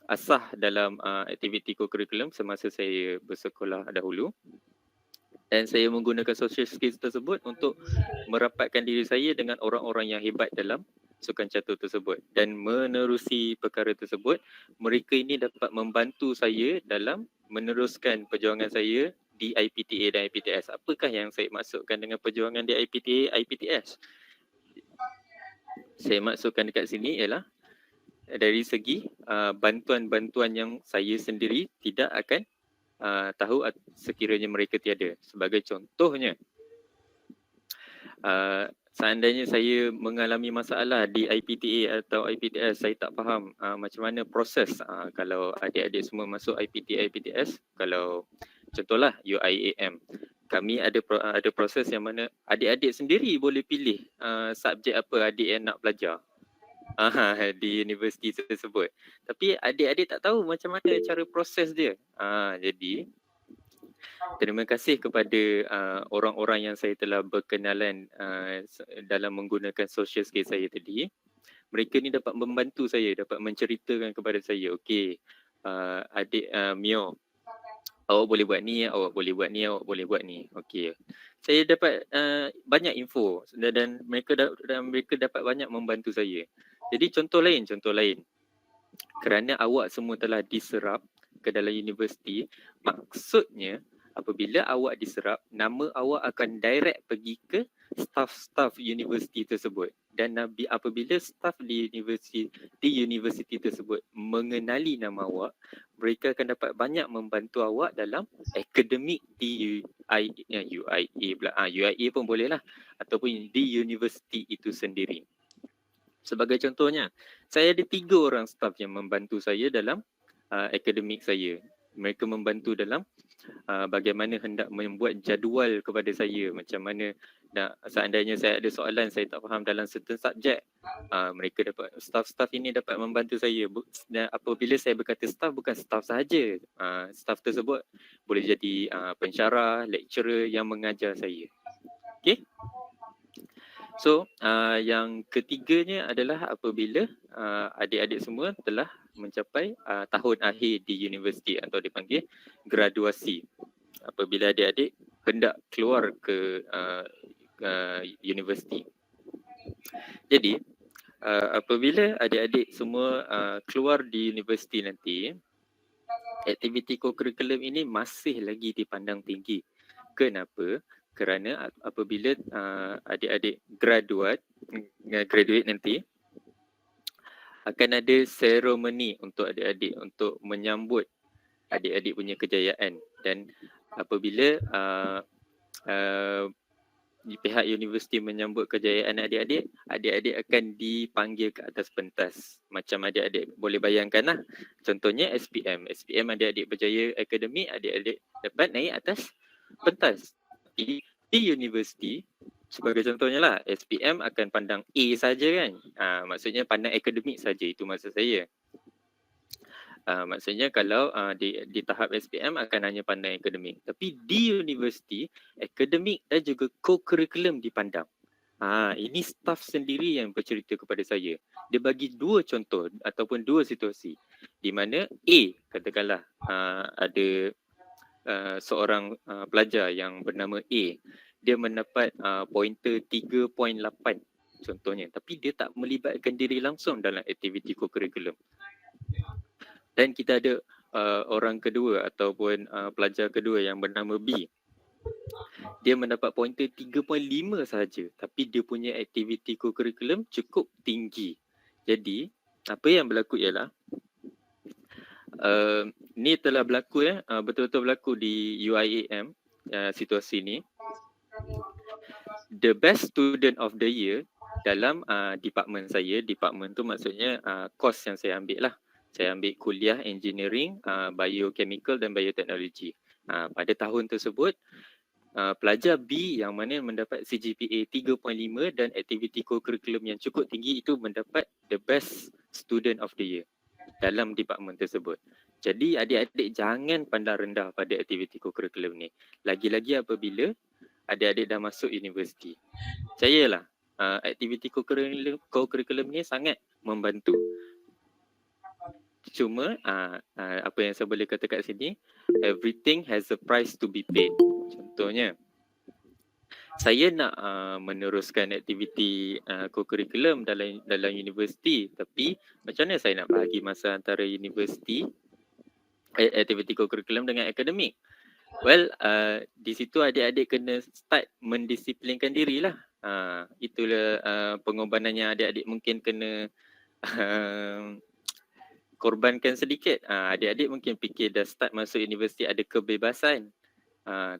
Speaker 2: asah dalam aktiviti co-curriculum semasa saya bersekolah dahulu. Dan saya menggunakan social skills tersebut untuk merapatkan diri saya dengan orang-orang yang hebat dalam sukan catur tersebut. Dan menerusi perkara tersebut, mereka ini dapat membantu saya dalam meneruskan perjuangan saya di IPTA dan IPTS. Apakah yang saya maksudkan dengan perjuangan di IPTA, IPTS? Saya maksudkan dekat sini ialah dari segi bantuan-bantuan yang saya sendiri tidak akan tahu sekiranya mereka tiada. Sebagai contohnya, seandainya saya mengalami masalah di IPTA atau IPTS, saya tak faham macam mana proses kalau adik-adik semua masuk IPTA, IPTS, kalau contohlah UIAM, kami ada proses yang mana adik-adik sendiri boleh pilih subjek apa adik yang nak belajar di universiti tersebut. Tapi adik-adik tak tahu macam mana cara proses dia. Jadi terima kasih kepada orang-orang yang saya telah berkenalan dalam menggunakan social skill saya tadi. Mereka ni dapat membantu saya, dapat menceritakan kepada saya, okey, adik Mio, awak boleh buat ni, awak boleh buat ni, awak boleh buat ni. Okey. Saya dapat banyak info dan mereka dapat banyak membantu saya. Jadi contoh lain. Kerana awak semua telah diserap ke dalam universiti, maksudnya apabila awak diserap, nama awak akan direct pergi ke staff universiti tersebut. Dan apabila staff di universiti tersebut mengenali nama awak, mereka akan dapat banyak membantu awak dalam akademik di UIA pun boleh lah, ataupun di universiti itu sendiri. Sebagai contohnya, saya ada 3 orang staff yang membantu saya dalam akademik saya. Mereka membantu dalam bagaimana hendak membuat jadual kepada saya, macam mana seandainya saya ada soalan, saya tak faham dalam certain subjek, mereka dapat, staff ini dapat membantu saya. Dan apabila saya berkata staff, bukan staff sahaja. Staff tersebut boleh jadi pensyarah, lecturer yang mengajar saya. Okay. So yang ketiganya adalah apabila adik-adik semua telah mencapai tahun akhir di universiti atau dipanggil graduasi. Apabila adik-adik hendak keluar ke universiti. Jadi apabila adik-adik semua keluar di universiti nanti, aktiviti co-curriculum ini masih lagi dipandang tinggi. Kenapa? Kerana apabila adik-adik graduate nanti, akan ada seremoni untuk adik-adik untuk menyambut adik-adik punya kejayaan. Dan apabila pihak universiti menyambut kejayaan adik-adik, adik-adik akan dipanggil ke atas pentas. Macam adik-adik boleh bayangkan lah. Contohnya SPM adik-adik berjaya akademik, adik-adik dapat naik atas pentas. Di universiti, sebagai contohnya lah, SPM akan pandang A saja kan. Maksudnya pandang akademik saja, itu maksud saya. Maksudnya kalau di tahap SPM akan hanya pandang akademik. Tapi di universiti, akademik dan juga co-curriculum dipandang. Ini staff sendiri yang bercerita kepada saya. Dia bagi dua contoh ataupun dua situasi. Di mana A, katakanlah ada seorang pelajar yang bernama A. Dia mendapat pointer 3.8 contohnya. Tapi dia tak melibatkan diri langsung dalam aktiviti co-curriculum. Dan kita ada orang kedua ataupun pelajar kedua yang bernama B. Dia mendapat pointer 3.5 sahaja, tapi dia punya aktiviti co-curriculum cukup tinggi. Jadi, apa yang berlaku ialah ni telah berlaku betul-betul berlaku di UIAM situasi ni. The best student of the year dalam department saya, department tu maksudnya course yang saya ambil lah. Saya ambil kuliah engineering, biochemical dan bioteknologi. Pada tahun tersebut, pelajar B yang mana mendapat CGPA 3.5 dan aktiviti co-curriculum yang cukup tinggi itu mendapat the best student of the year dalam department tersebut. Jadi adik-adik jangan pandang rendah pada aktiviti co-curriculum ni. Lagi-lagi apabila adik-adik dah masuk universiti. Percayalah, aktiviti co-curriculum ni sangat membantu. Cuma apa yang saya boleh kata kat sini, everything has a price to be paid. Contohnya, saya nak meneruskan aktiviti co-curriculum dalam universiti, tapi macam mana saya nak bahagi masa antara universiti, aktiviti co-curriculum dengan akademik? Well, di situ adik-adik kena start mendisiplinkan dirilah. Itulah pengorbanan yang adik-adik mungkin kena korbankan sedikit. Adik-adik mungkin fikir dah start masuk universiti ada kebebasan.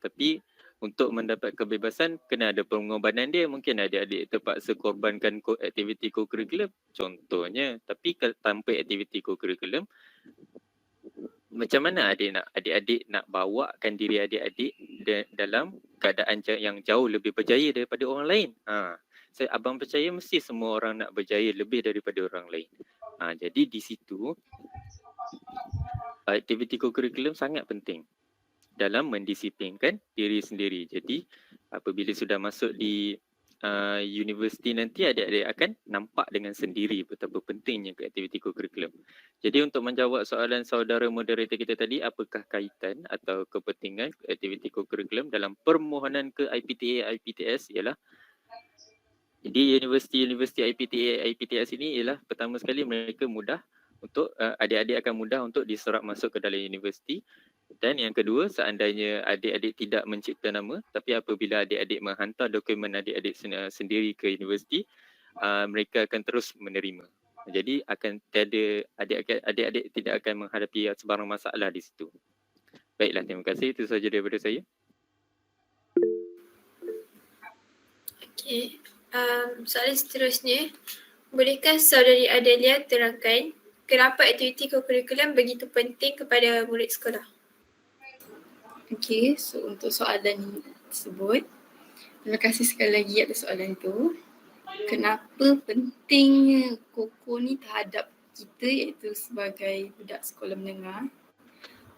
Speaker 2: Tapi untuk mendapat kebebasan kena ada pengorbanan dia. Mungkin adik-adik terpaksa korbankan aktiviti co-curriculum contohnya. Tapi tanpa aktiviti co-curriculum, macam mana adik-adik nak bawakan diri adik-adik dalam keadaan yang jauh lebih berjaya daripada orang lain? Abang percaya mesti semua orang nak berjaya lebih daripada orang lain. Jadi di situ aktiviti co-curriculum sangat penting dalam mendisiplinkan diri sendiri. Jadi apabila sudah masuk di universiti nanti, adik-adik akan nampak dengan sendiri betapa pentingnya aktiviti co-curriculum. Jadi untuk menjawab soalan saudara moderator kita tadi, apakah kaitan atau kepentingan aktiviti co-curriculum dalam permohonan ke IPTA, IPTS ialah di universiti IPTA, IPTS ini ialah pertama sekali mereka mudah untuk adik-adik akan mudah untuk diserap masuk ke dalam universiti. Dan yang kedua, seandainya adik-adik tidak mencipta nama, tapi apabila adik-adik menghantar dokumen adik-adik sendiri ke universiti, mereka akan terus menerima. Jadi akan tiada adik-adik tidak akan menghadapi sebarang masalah di situ. Baiklah, terima kasih. Itu sahaja daripada saya.
Speaker 4: Okey. Soalan seterusnya, bolehkah saudari Adelia terangkan kenapa aktiviti co-curriculum begitu penting kepada murid sekolah?
Speaker 5: Okay, so untuk soalan tersebut, Terima kasih sekali lagi atas soalan tu. Kenapa pentingnya Koko ni terhadap kita iaitu sebagai budak sekolah menengah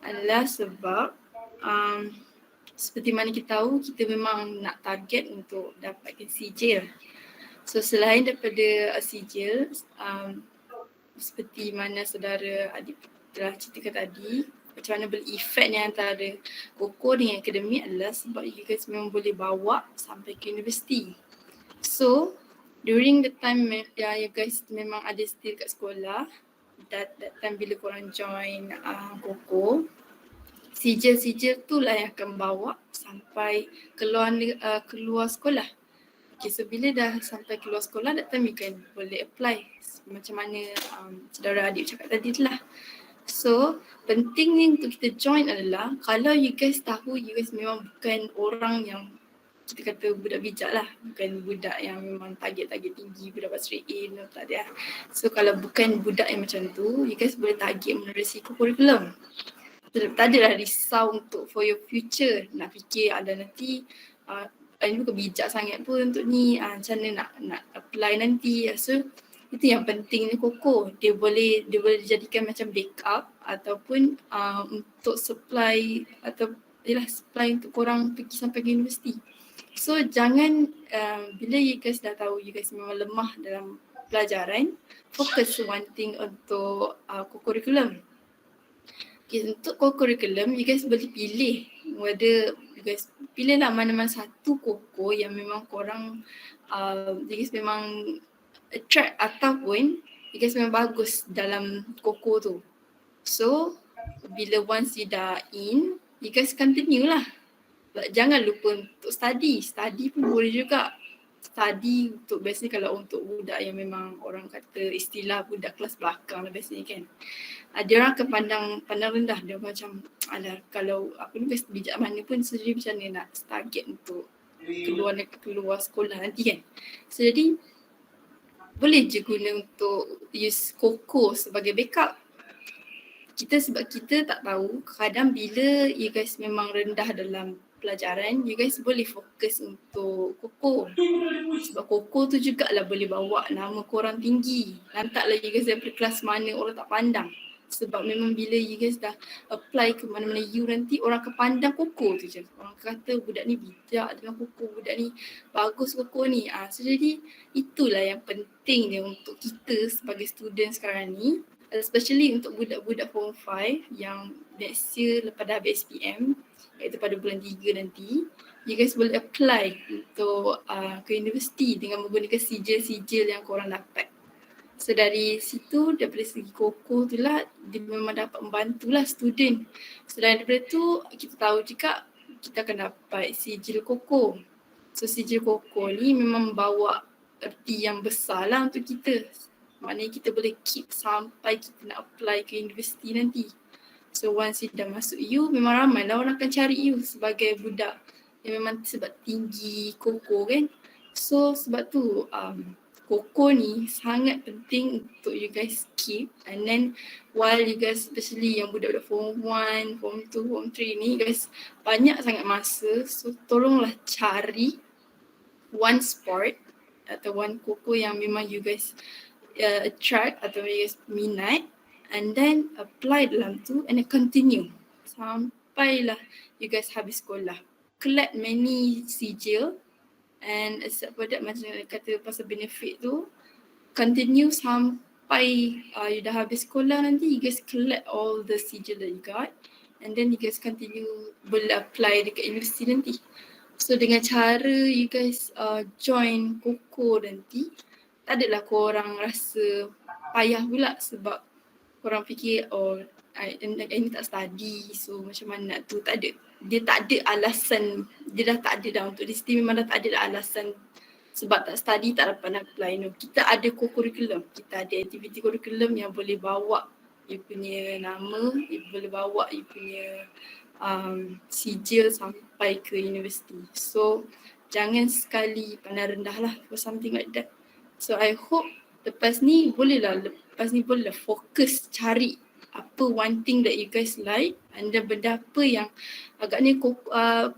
Speaker 5: adalah sebab seperti mana kita tahu, kita memang nak target untuk dapatkan sijil. So selain daripada sijil, seperti mana saudara adik telah ceritakan tadi, macam mana berefeknya antara Koko dengan akademik adalah sebab you guys memang boleh bawa sampai ke universiti. So during the time you guys memang ada still kat sekolah, that time bila korang join Koko, sijil-sijil tu lah yang akan bawa sampai keluar sekolah. Okay, so bila dah sampai keluar sekolah, that time you can boleh apply macam mana saudara adik cakap tadi tu lah. So pentingnya untuk kita join adalah kalau you guys tahu you guys memang bukan orang yang kita kata budak bijak lah, bukan budak yang memang target tinggi, budak dapat straight A, no, tak ada lah. So kalau bukan budak yang macam tu, you guys boleh target menerusi kurikulum. Tak adalah risau untuk for your future, nak fikir ada nanti ini bukan bijak sangat pun untuk ni, macam mana nak apply nanti. So itu yang penting ni Koko, dia boleh dijadikan macam backup ataupun untuk supply atau supply untuk korang pergi sampai ke universiti. So jangan bila you guys dah tahu you guys memang lemah dalam pelajaran, fokus one thing untuk co-curriculum. Okay, untuk co-curriculum you guys boleh pilih whether you guys pilihlah mana-mana satu Koko yang memang korang you guys memang attract ataupun you guys memang bagus dalam Koko tu. So bila once you dah in, you guys continue lah. Jangan lupa untuk study pun boleh juga. Study untuk biasanya kalau untuk budak yang memang orang kata istilah budak kelas belakang lah biasanya kan. Dia orang akan pandang rendah, dia macam alah kalau aku ni bijak mana pun, so jadi macam mana nak target untuk keluar sekolah nanti kan. So jadi boleh je guna untuk use Koko sebagai backup. Sebab kita tak tahu kadang bila you guys memang rendah dalam pelajaran, you guys boleh fokus untuk Koko. Sebab Koko tu jugalah boleh bawa nama korang tinggi. Lantaklah you guys daripada kelas mana orang tak pandang. Sebab memang bila you guys dah apply ke mana-mana you nanti, orang akan pandang Koko tu je. Orang kata budak ni bijak dengan Koko, budak ni bagus Koko ni. So jadi itulah yang penting dia untuk kita sebagai student sekarang ni. Especially untuk budak-budak form 5 yang next year lepas dah habis SPM, iaitu pada bulan 3 nanti, you guys boleh apply untuk ke universiti dengan menggunakan sijil-sijil yang korang dapat. So dari situ, daripada segi Koko tu lah, dia memang dapat membantulah student. So daripada tu, kita tahu juga kita akan dapat sijil Koko. So sijil Koko ni memang membawa erti yang besar lah untuk kita. Maknanya kita boleh keep sampai kita nak apply ke universiti nanti. So once you dah masuk U, memang ramai lah orang akan cari you sebagai budak yang memang sebab tinggi Koko kan. So sebab tu Koko ni sangat penting untuk you guys keep. And then while you guys, especially yang budak-budak form 1, form 2, form 3 ni, guys banyak sangat masa. So tolonglah cari one sport atau one Koko yang memang you guys attract atau you guys minat, and then apply dalam tu and then continue sampailah you guys habis sekolah. Collect many sijil and except for that, macam kata pasal benefit tu, continue sampai you dah habis sekolah nanti, you guys collect all the sijil that you got and then you guys continue boleh apply dekat universiti nanti. So dengan cara you guys join Koko nanti, tak adalah korang rasa payah pula sebab korang fikir ini tak study, so macam mana nak tu. Tak ada. Dia tak ada alasan, dia dah tak ada dah untuk universiti, memang dah tak ada dah alasan sebab tak study tak dapat nak apply. No. Kita ada co-curriculum, kita ada aktiviti curriculum yang boleh bawa you punya nama, you boleh bawa you punya sijil sampai ke universiti. So jangan sekali pandang rendah lah for something like that. So I hope lepas ni bolehlah fokus cari apa one thing that you guys like, anda benda apa yang agaknya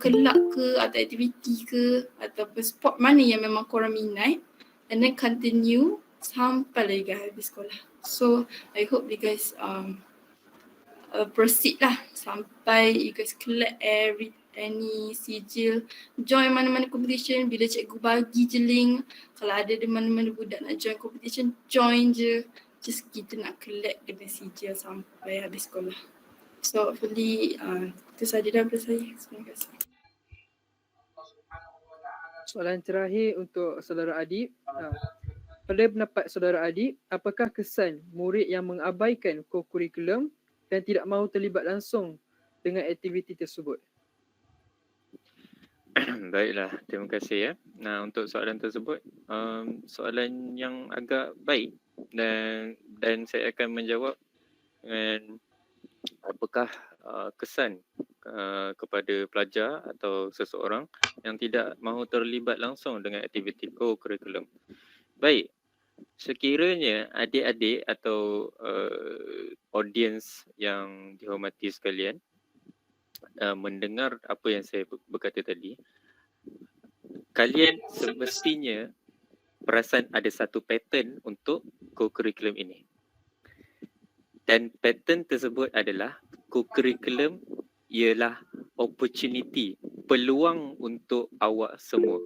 Speaker 5: kelak ke atau aktiviti ke ataupun sport mana yang memang korang minat, and then continue sampai lagi habis sekolah. So I hope you guys proceed lah sampai you guys collect any sijil, join mana-mana competition bila cikgu bagi je link. Kalau ada mana-mana budak nak join competition, join je. Just kita nak collect dengan sijil sampai habis sekolah. So hopefully itu sahaja daripada saya. Terima kasih.
Speaker 3: Soalan terakhir untuk saudara Adib. Pada pendapat saudara Adib, apakah kesan murid yang mengabaikan co-curriculum dan tidak mahu terlibat langsung dengan aktiviti tersebut?
Speaker 2: Baiklah, terima kasih ya. Nah, untuk soalan tersebut, soalan yang agak baik dan saya akan menjawab dengan apakah kesan kepada pelajar atau seseorang yang tidak mahu terlibat langsung dengan aktiviti co-curriculum. Baik, sekiranya adik-adik atau audience yang dihormati sekalian mendengar apa yang saya berkata tadi, kalian semestinya perasan ada satu pattern untuk co-curriculum ini. Dan pattern tersebut adalah co-curriculum ialah opportunity, peluang untuk awak semua.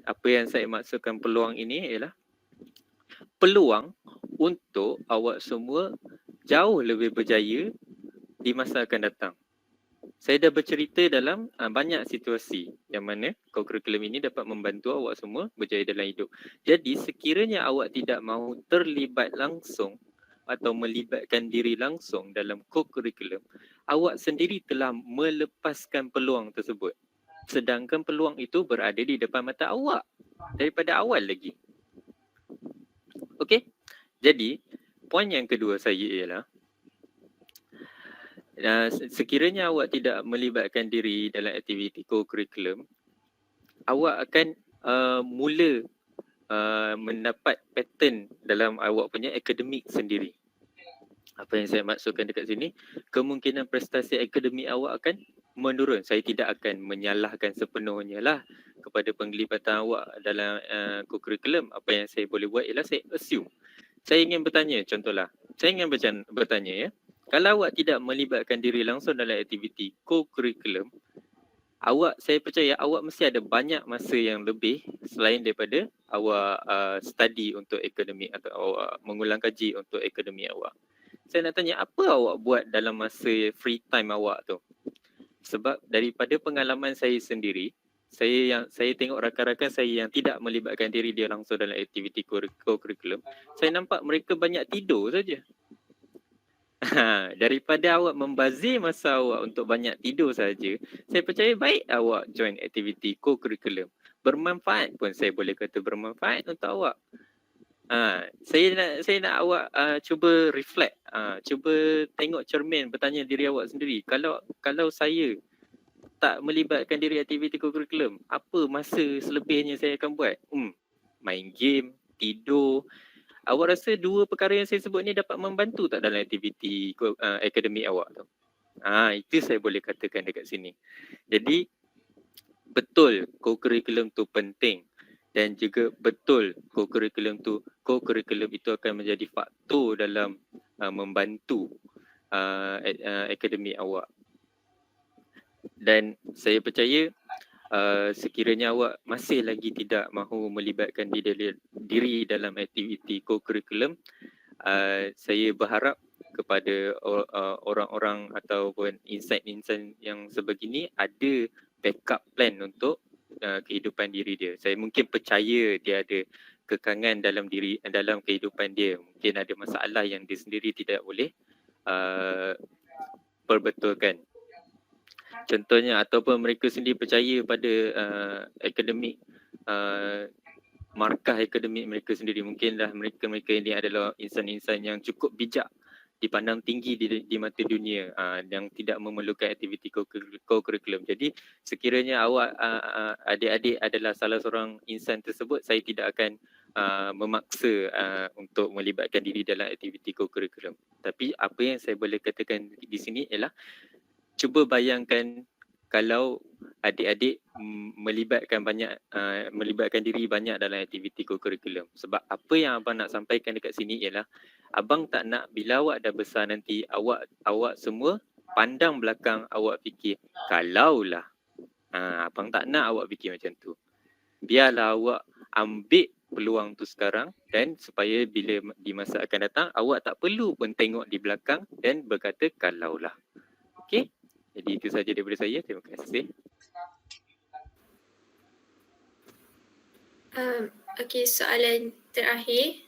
Speaker 2: Apa yang saya maksudkan peluang ini ialah peluang untuk awak semua jauh lebih berjaya di masa akan datang. Saya dah bercerita dalam banyak situasi yang mana co-curriculum ini dapat membantu awak semua berjaya dalam hidup. Jadi sekiranya awak tidak mahu terlibat langsung atau melibatkan diri langsung dalam co-curriculum, awak sendiri telah melepaskan peluang tersebut. Sedangkan peluang itu berada di depan mata awak daripada awal lagi. Okey? Jadi, poin yang kedua saya ialah sekiranya awak tidak melibatkan diri dalam aktiviti co-curriculum, awak akan mula mendapat pattern dalam awak punya akademik sendiri. Apa yang saya maksudkan dekat sini, kemungkinan prestasi akademik awak akan menurun. Saya tidak akan menyalahkan sepenuhnya lah kepada penglibatan awak dalam co-curriculum. Apa yang saya boleh buat ialah saya assume. Saya ingin bertanya, contohlah, saya ingin bertanya ya, kalau awak tidak melibatkan diri langsung dalam aktiviti co-curriculum, saya percaya awak mesti ada banyak masa yang lebih selain daripada awak study untuk akademik atau awak mengulang kaji untuk akademik awak. Saya nak tanya, apa awak buat dalam masa free time awak tu? Sebab daripada pengalaman saya sendiri, saya tengok rakan-rakan saya yang tidak melibatkan diri dia langsung dalam aktiviti co-curriculum, saya nampak mereka banyak tidur saja. Daripada awak membazir masa awak untuk banyak tidur saja, saya percaya baik awak join aktiviti co-curriculum. Bermanfaat pun saya boleh kata bermanfaat untuk awak. Saya nak awak cuba reflect, cuba tengok cermin, bertanya diri awak sendiri. Kalau saya tak melibatkan diri aktiviti co-curriculum, apa masa selebihnya saya akan buat? Main game, tidur. Awak rasa dua perkara yang saya sebut ni dapat membantu tak dalam aktiviti akademik awak tu? Itu saya boleh katakan dekat sini. Jadi betul co-curriculum tu penting, dan juga betul co-curriculum itu akan menjadi faktor dalam membantu akademik awak. Dan saya percaya sekiranya awak masih lagi tidak mahu melibatkan diri dalam aktiviti co-curriculum, saya berharap kepada orang-orang ataupun insan-insan yang sebegini ada backup plan untuk kehidupan diri dia. Saya mungkin percaya dia ada kekangan dalam kehidupan dia. Mungkin ada masalah yang dia sendiri tidak boleh perbetulkan. Contohnya, ataupun mereka sendiri percaya pada akademik, markah akademik mereka sendiri. Mungkinlah mereka ini adalah insan-insan yang cukup bijak, dipandang tinggi di mata dunia, yang tidak memerlukan aktiviti co-curriculum. Jadi sekiranya awak adik-adik adalah salah seorang insan tersebut, saya tidak akan memaksa untuk melibatkan diri dalam aktiviti co-curriculum. Tapi apa yang saya boleh katakan di sini ialah cuba bayangkan kalau adik-adik melibatkan diri banyak dalam aktiviti co-curriculum. Sebab apa yang abang nak sampaikan dekat sini ialah abang tak nak bila awak dah besar nanti awak semua pandang belakang, awak fikir kalaulah. Abang tak nak awak fikir macam tu. Biarlah awak ambil peluang tu sekarang dan supaya bila di masa akan datang awak tak perlu pun tengok di belakang dan berkata kalaulah. Okey? Jadi itu saja daripada saya. Terima kasih.
Speaker 4: Okey, soalan terakhir.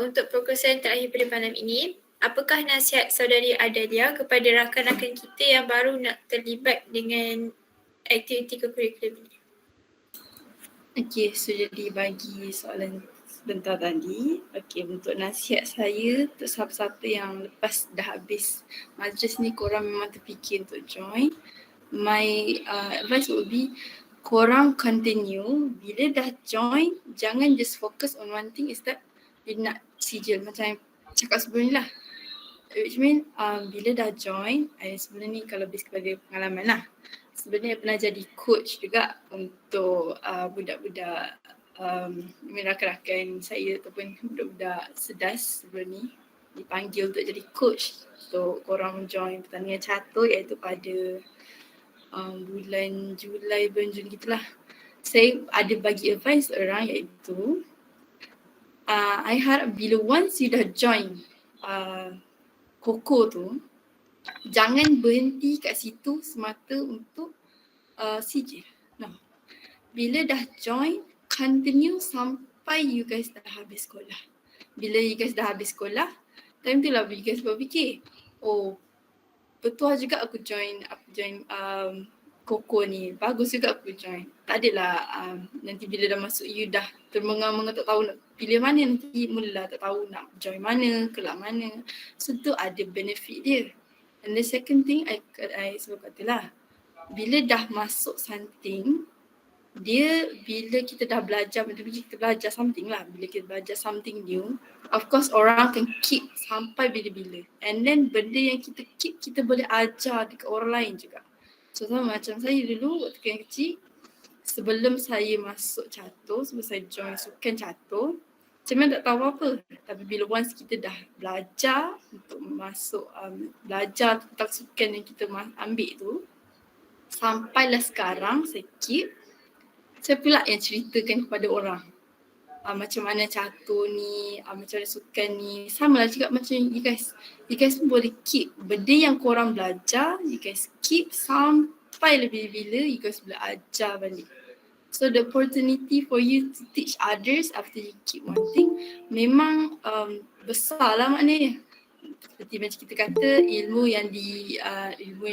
Speaker 4: Untuk perkongsian terakhir pada malam ini, apakah nasihat saudari Adalia kepada rakan-rakan kita yang baru nak terlibat dengan aktiviti co-curriculum ini?
Speaker 5: Okey, so jadi bagi soalan sebentar tadi, untuk nasihat saya untuk siapa-siapa yang lepas dah habis majlis ni korang memang terfikir untuk join, my advice would be korang continue. Bila dah join, jangan just focus on one thing, is that you nak sijil macam yang cakap sebelum ni lah. Which mean bila dah join, sebelum ni kalau based kepada pengalaman lah, sebenarnya pernah jadi coach juga untuk budak-budak rakan-rakan saya ataupun budak-budak sedas sebelum ni dipanggil untuk jadi coach untuk korang join pertandingan catur iaitu pada bulan Julai, bulan Jun gitulah. Saya ada bagi advice orang iaitu I harap bila once you dah join Koko tu, jangan berhenti kat situ semata untuk sijil. No. Bila dah join, continue sampai you guys dah habis sekolah. Bila you guys dah habis sekolah, time tu lah you guys berfikir, oh betul juga aku join Koko ni, bagus juga aku join. Tak adalah nanti bila dah masuk you dah termengang-mengang tak tahu nak pilih mana, nanti mula tak tahu nak join mana, kelab mana. So tu ada benefit dia. And the second thing I sebab katalah, bila dah masuk something, dia bila kita dah belajar, something lah, bila kita belajar something new, of course orang akan keep sampai bila-bila. And then benda yang kita keep, kita boleh ajar dekat orang lain juga. So sama macam saya dulu waktu yang kecil, sebelum saya masuk catur, sebelum saya join sukan catur, saya memang tak tahu apa. Tapi bila once kita dah belajar untuk masuk, belajar tentang sukan yang kita ambil tu, sampailah sekarang saya keep, saya pula yang ceritakan kepada orang. Macam mana catur ni, macam mana sukan ni. Sama lah juga macam you guys. You guys pun boleh keep benda yang korang belajar, you guys keep sampai bila-bila you guys boleh ajar balik. So the opportunity for you to teach others after you keep one thing memang besar lah maknanya. Seperti macam kita kata, ilmu yang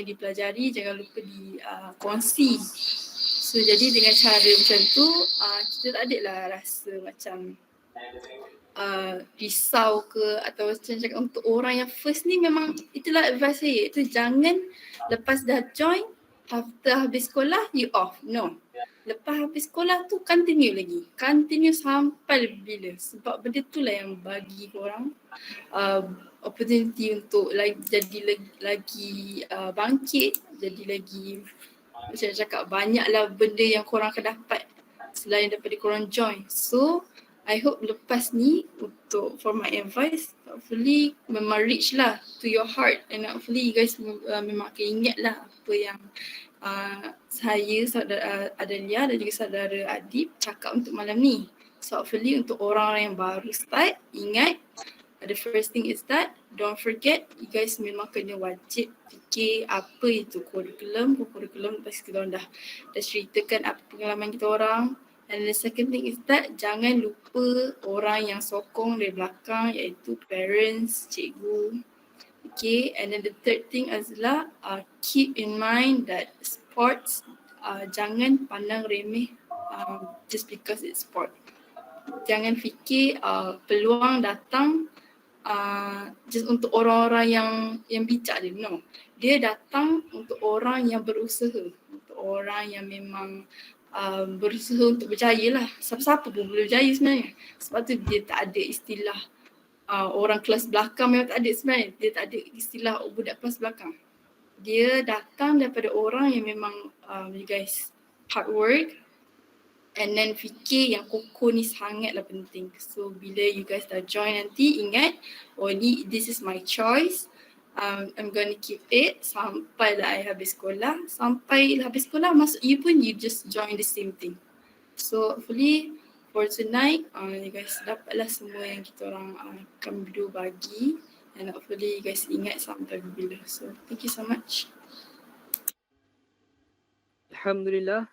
Speaker 5: dipelajari jangan lupa dikongsi. So jadi dengan cara macam tu, kita tak ada lah rasa macam risau ke atau macam cakap untuk orang yang first ni. Memang itulah advice saya, itu jangan lepas dah join, after habis sekolah you off. No. Lepas habis sekolah tu continue lagi. Continue sampai bila. Sebab benda tu lah yang bagi korang opportunity untuk jadi lagi bangkit, jadi lagi macam cakap banyaklah benda yang korang akan dapat selain daripada korang join. So I hope lepas ni untuk for my advice, hopefully memang reach lah to your heart and hopefully you guys memang akan ingat lah apa yang saya, saudara Adalia dan juga saudara Adib cakap untuk malam ni. So hopefully untuk orang-orang yang baru start, ingat the first thing is that don't forget you guys memang kena wajib fikir apa itu kurikulum lepas kita orang dah ceritakan apa pengalaman kita orang. And the second thing is that jangan lupa orang yang sokong dari belakang iaitu parents, cikgu. Okay, and then the third thing adalah keep in mind that sports jangan pandang remeh just because it's sport. Jangan fikir peluang datang just untuk orang-orang yang bijak dia. No. Dia datang untuk orang yang berusaha, untuk orang yang memang berusaha untuk berjaya lah. Siapa-siapa pun boleh berjaya sebenarnya. Sebab tu dia tak ada istilah orang kelas belakang, memang tak ada sebenarnya. Dia tak ada istilah budak kelas belakang. Dia datang daripada orang yang memang you guys hard work and then fikir yang kokoh ni sangatlah penting. So bila you guys dah join nanti, ingat ni this is my choice. I'm gonna keep it sampai lah I habis sekolah. Sampai habis sekolah masuk you pun you just join the same thing. So hopefully for tonight you guys dapatlah semua yang kita orang kami berdua bagi, and hopefully you guys ingat sampai bila. So thank you so much.
Speaker 3: Alhamdulillah,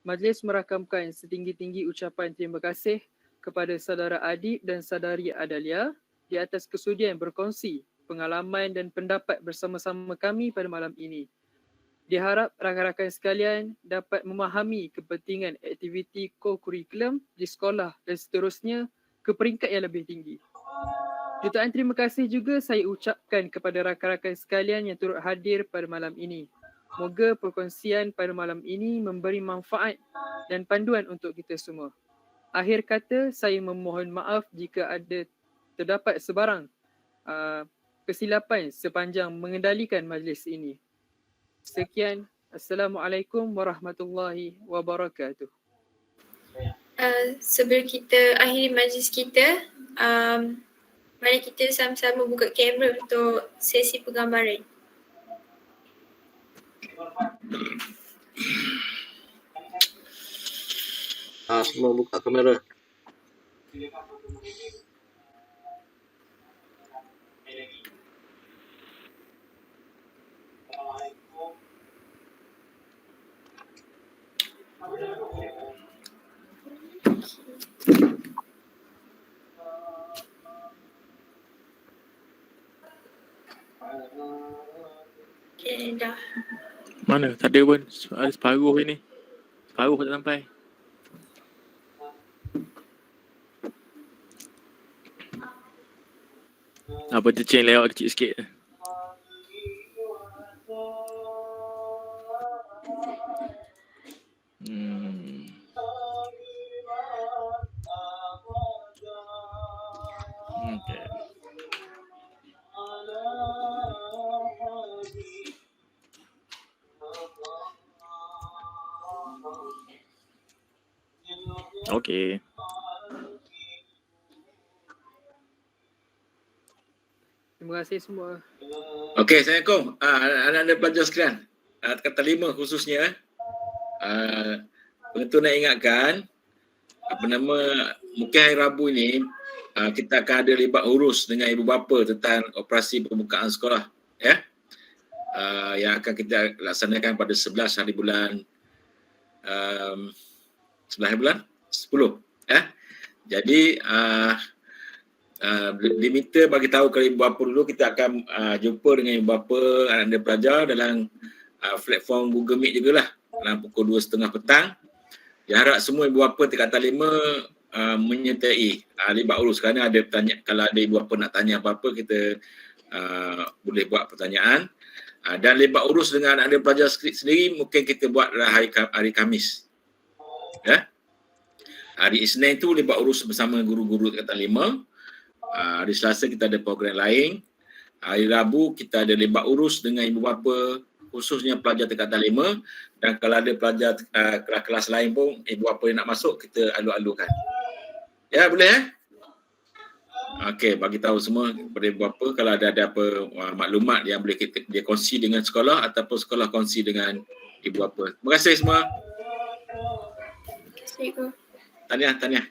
Speaker 3: majlis merakamkan setinggi-tinggi ucapan terima kasih kepada saudara Adib dan saudari Adalia di atas kesudian berkongsi pengalaman dan pendapat bersama-sama kami pada malam ini. Diharap rakan-rakan sekalian dapat memahami kepentingan aktiviti co-curriculum di sekolah dan seterusnya ke peringkat yang lebih tinggi. Jutaan terima kasih juga saya ucapkan kepada rakan-rakan sekalian yang turut hadir pada malam ini. Moga perkongsian pada malam ini memberi manfaat dan panduan untuk kita semua. Akhir kata, saya memohon maaf jika ada terdapat sebarang kesilapan sepanjang mengendalikan majlis ini. Sekian. Assalamualaikum warahmatullahi wabarakatuh.
Speaker 4: Sebelum kita akhiri majlis kita, mari kita sama-sama buka kamera untuk sesi penggambaran.
Speaker 6: Semua buka kamera.
Speaker 4: Okay, dah.
Speaker 7: Mana? Tak ada pun. Ada separuh ni. Separuh tak sampai. Apa tu change layout kecil sikit. Okay. Okay.
Speaker 3: Terima kasih semua.
Speaker 1: Okey, Assalamualaikum. Anak-anak pelajar sekalian. Kata 5 khususnya. Pengetua nak ingatkan, mungkin hari Rabu ini, kita akan ada libat urus dengan ibu bapa tentang operasi pembukaan sekolah. Ya. Yang akan kita laksanakan pada 11 hari bulan 10. Ya. Jadi diminta bagi tahu kepada ibu bapa dulu. Kita akan jumpa dengan ibu bapa anak-anak pelajar dalam platform Google Meet jugalah dalam pukul 2.30 petang. Diharap semua ibu bapa tingkatan 5 menyertai libat urus, kerana ada pertanyaan. Kalau ada ibu bapa nak tanya apa-apa, kita boleh buat pertanyaan. Dan libat urus dengan anak-anak pelajar sendiri mungkin kita buat hari Khamis. Ya. Hari Isnin tu libat urus bersama guru-guru tingkatan 5. Hari Selasa kita ada program lain. Hari Rabu kita ada libat urus dengan ibu bapa, khususnya pelajar tingkatan 5. Dan kalau ada pelajar kelas lain pun, ibu bapa yang nak masuk, kita alu-alukan. Ya, boleh Okey, bagi tahu semua kepada ibu bapa kalau ada apa maklumat yang boleh dia kongsi dengan sekolah ataupun sekolah kongsi dengan ibu bapa. Terima kasih semua.
Speaker 4: Assalamualaikum.
Speaker 1: Tahniah.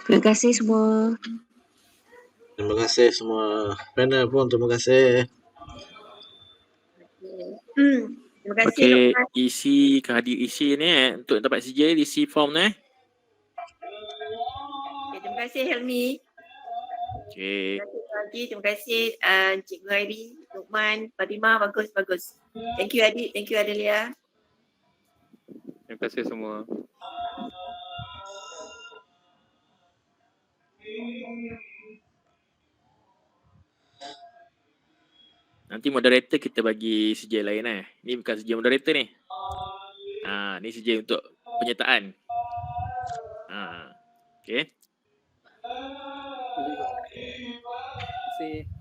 Speaker 8: Terima kasih semua.
Speaker 6: Terima kasih semua. Panel pun terima kasih.
Speaker 8: Terima kasih.
Speaker 7: Okay, isi isi ni untuk dapat CJ, isi form ni.
Speaker 8: Okay, terima kasih Helmi.
Speaker 7: Okay.
Speaker 8: Terima kasih Haji, terima kasih Cikgu Hairi, Lukman, Fatimah, bagus. Thank you Adik, thank you Adelia.
Speaker 2: Terima kasih semua.
Speaker 7: Nanti Nanti moderator kita bagi sijil lain Ni bukan sijil moderator ni. Ni sijil untuk penyertaan. Okay.
Speaker 3: Terima kasih.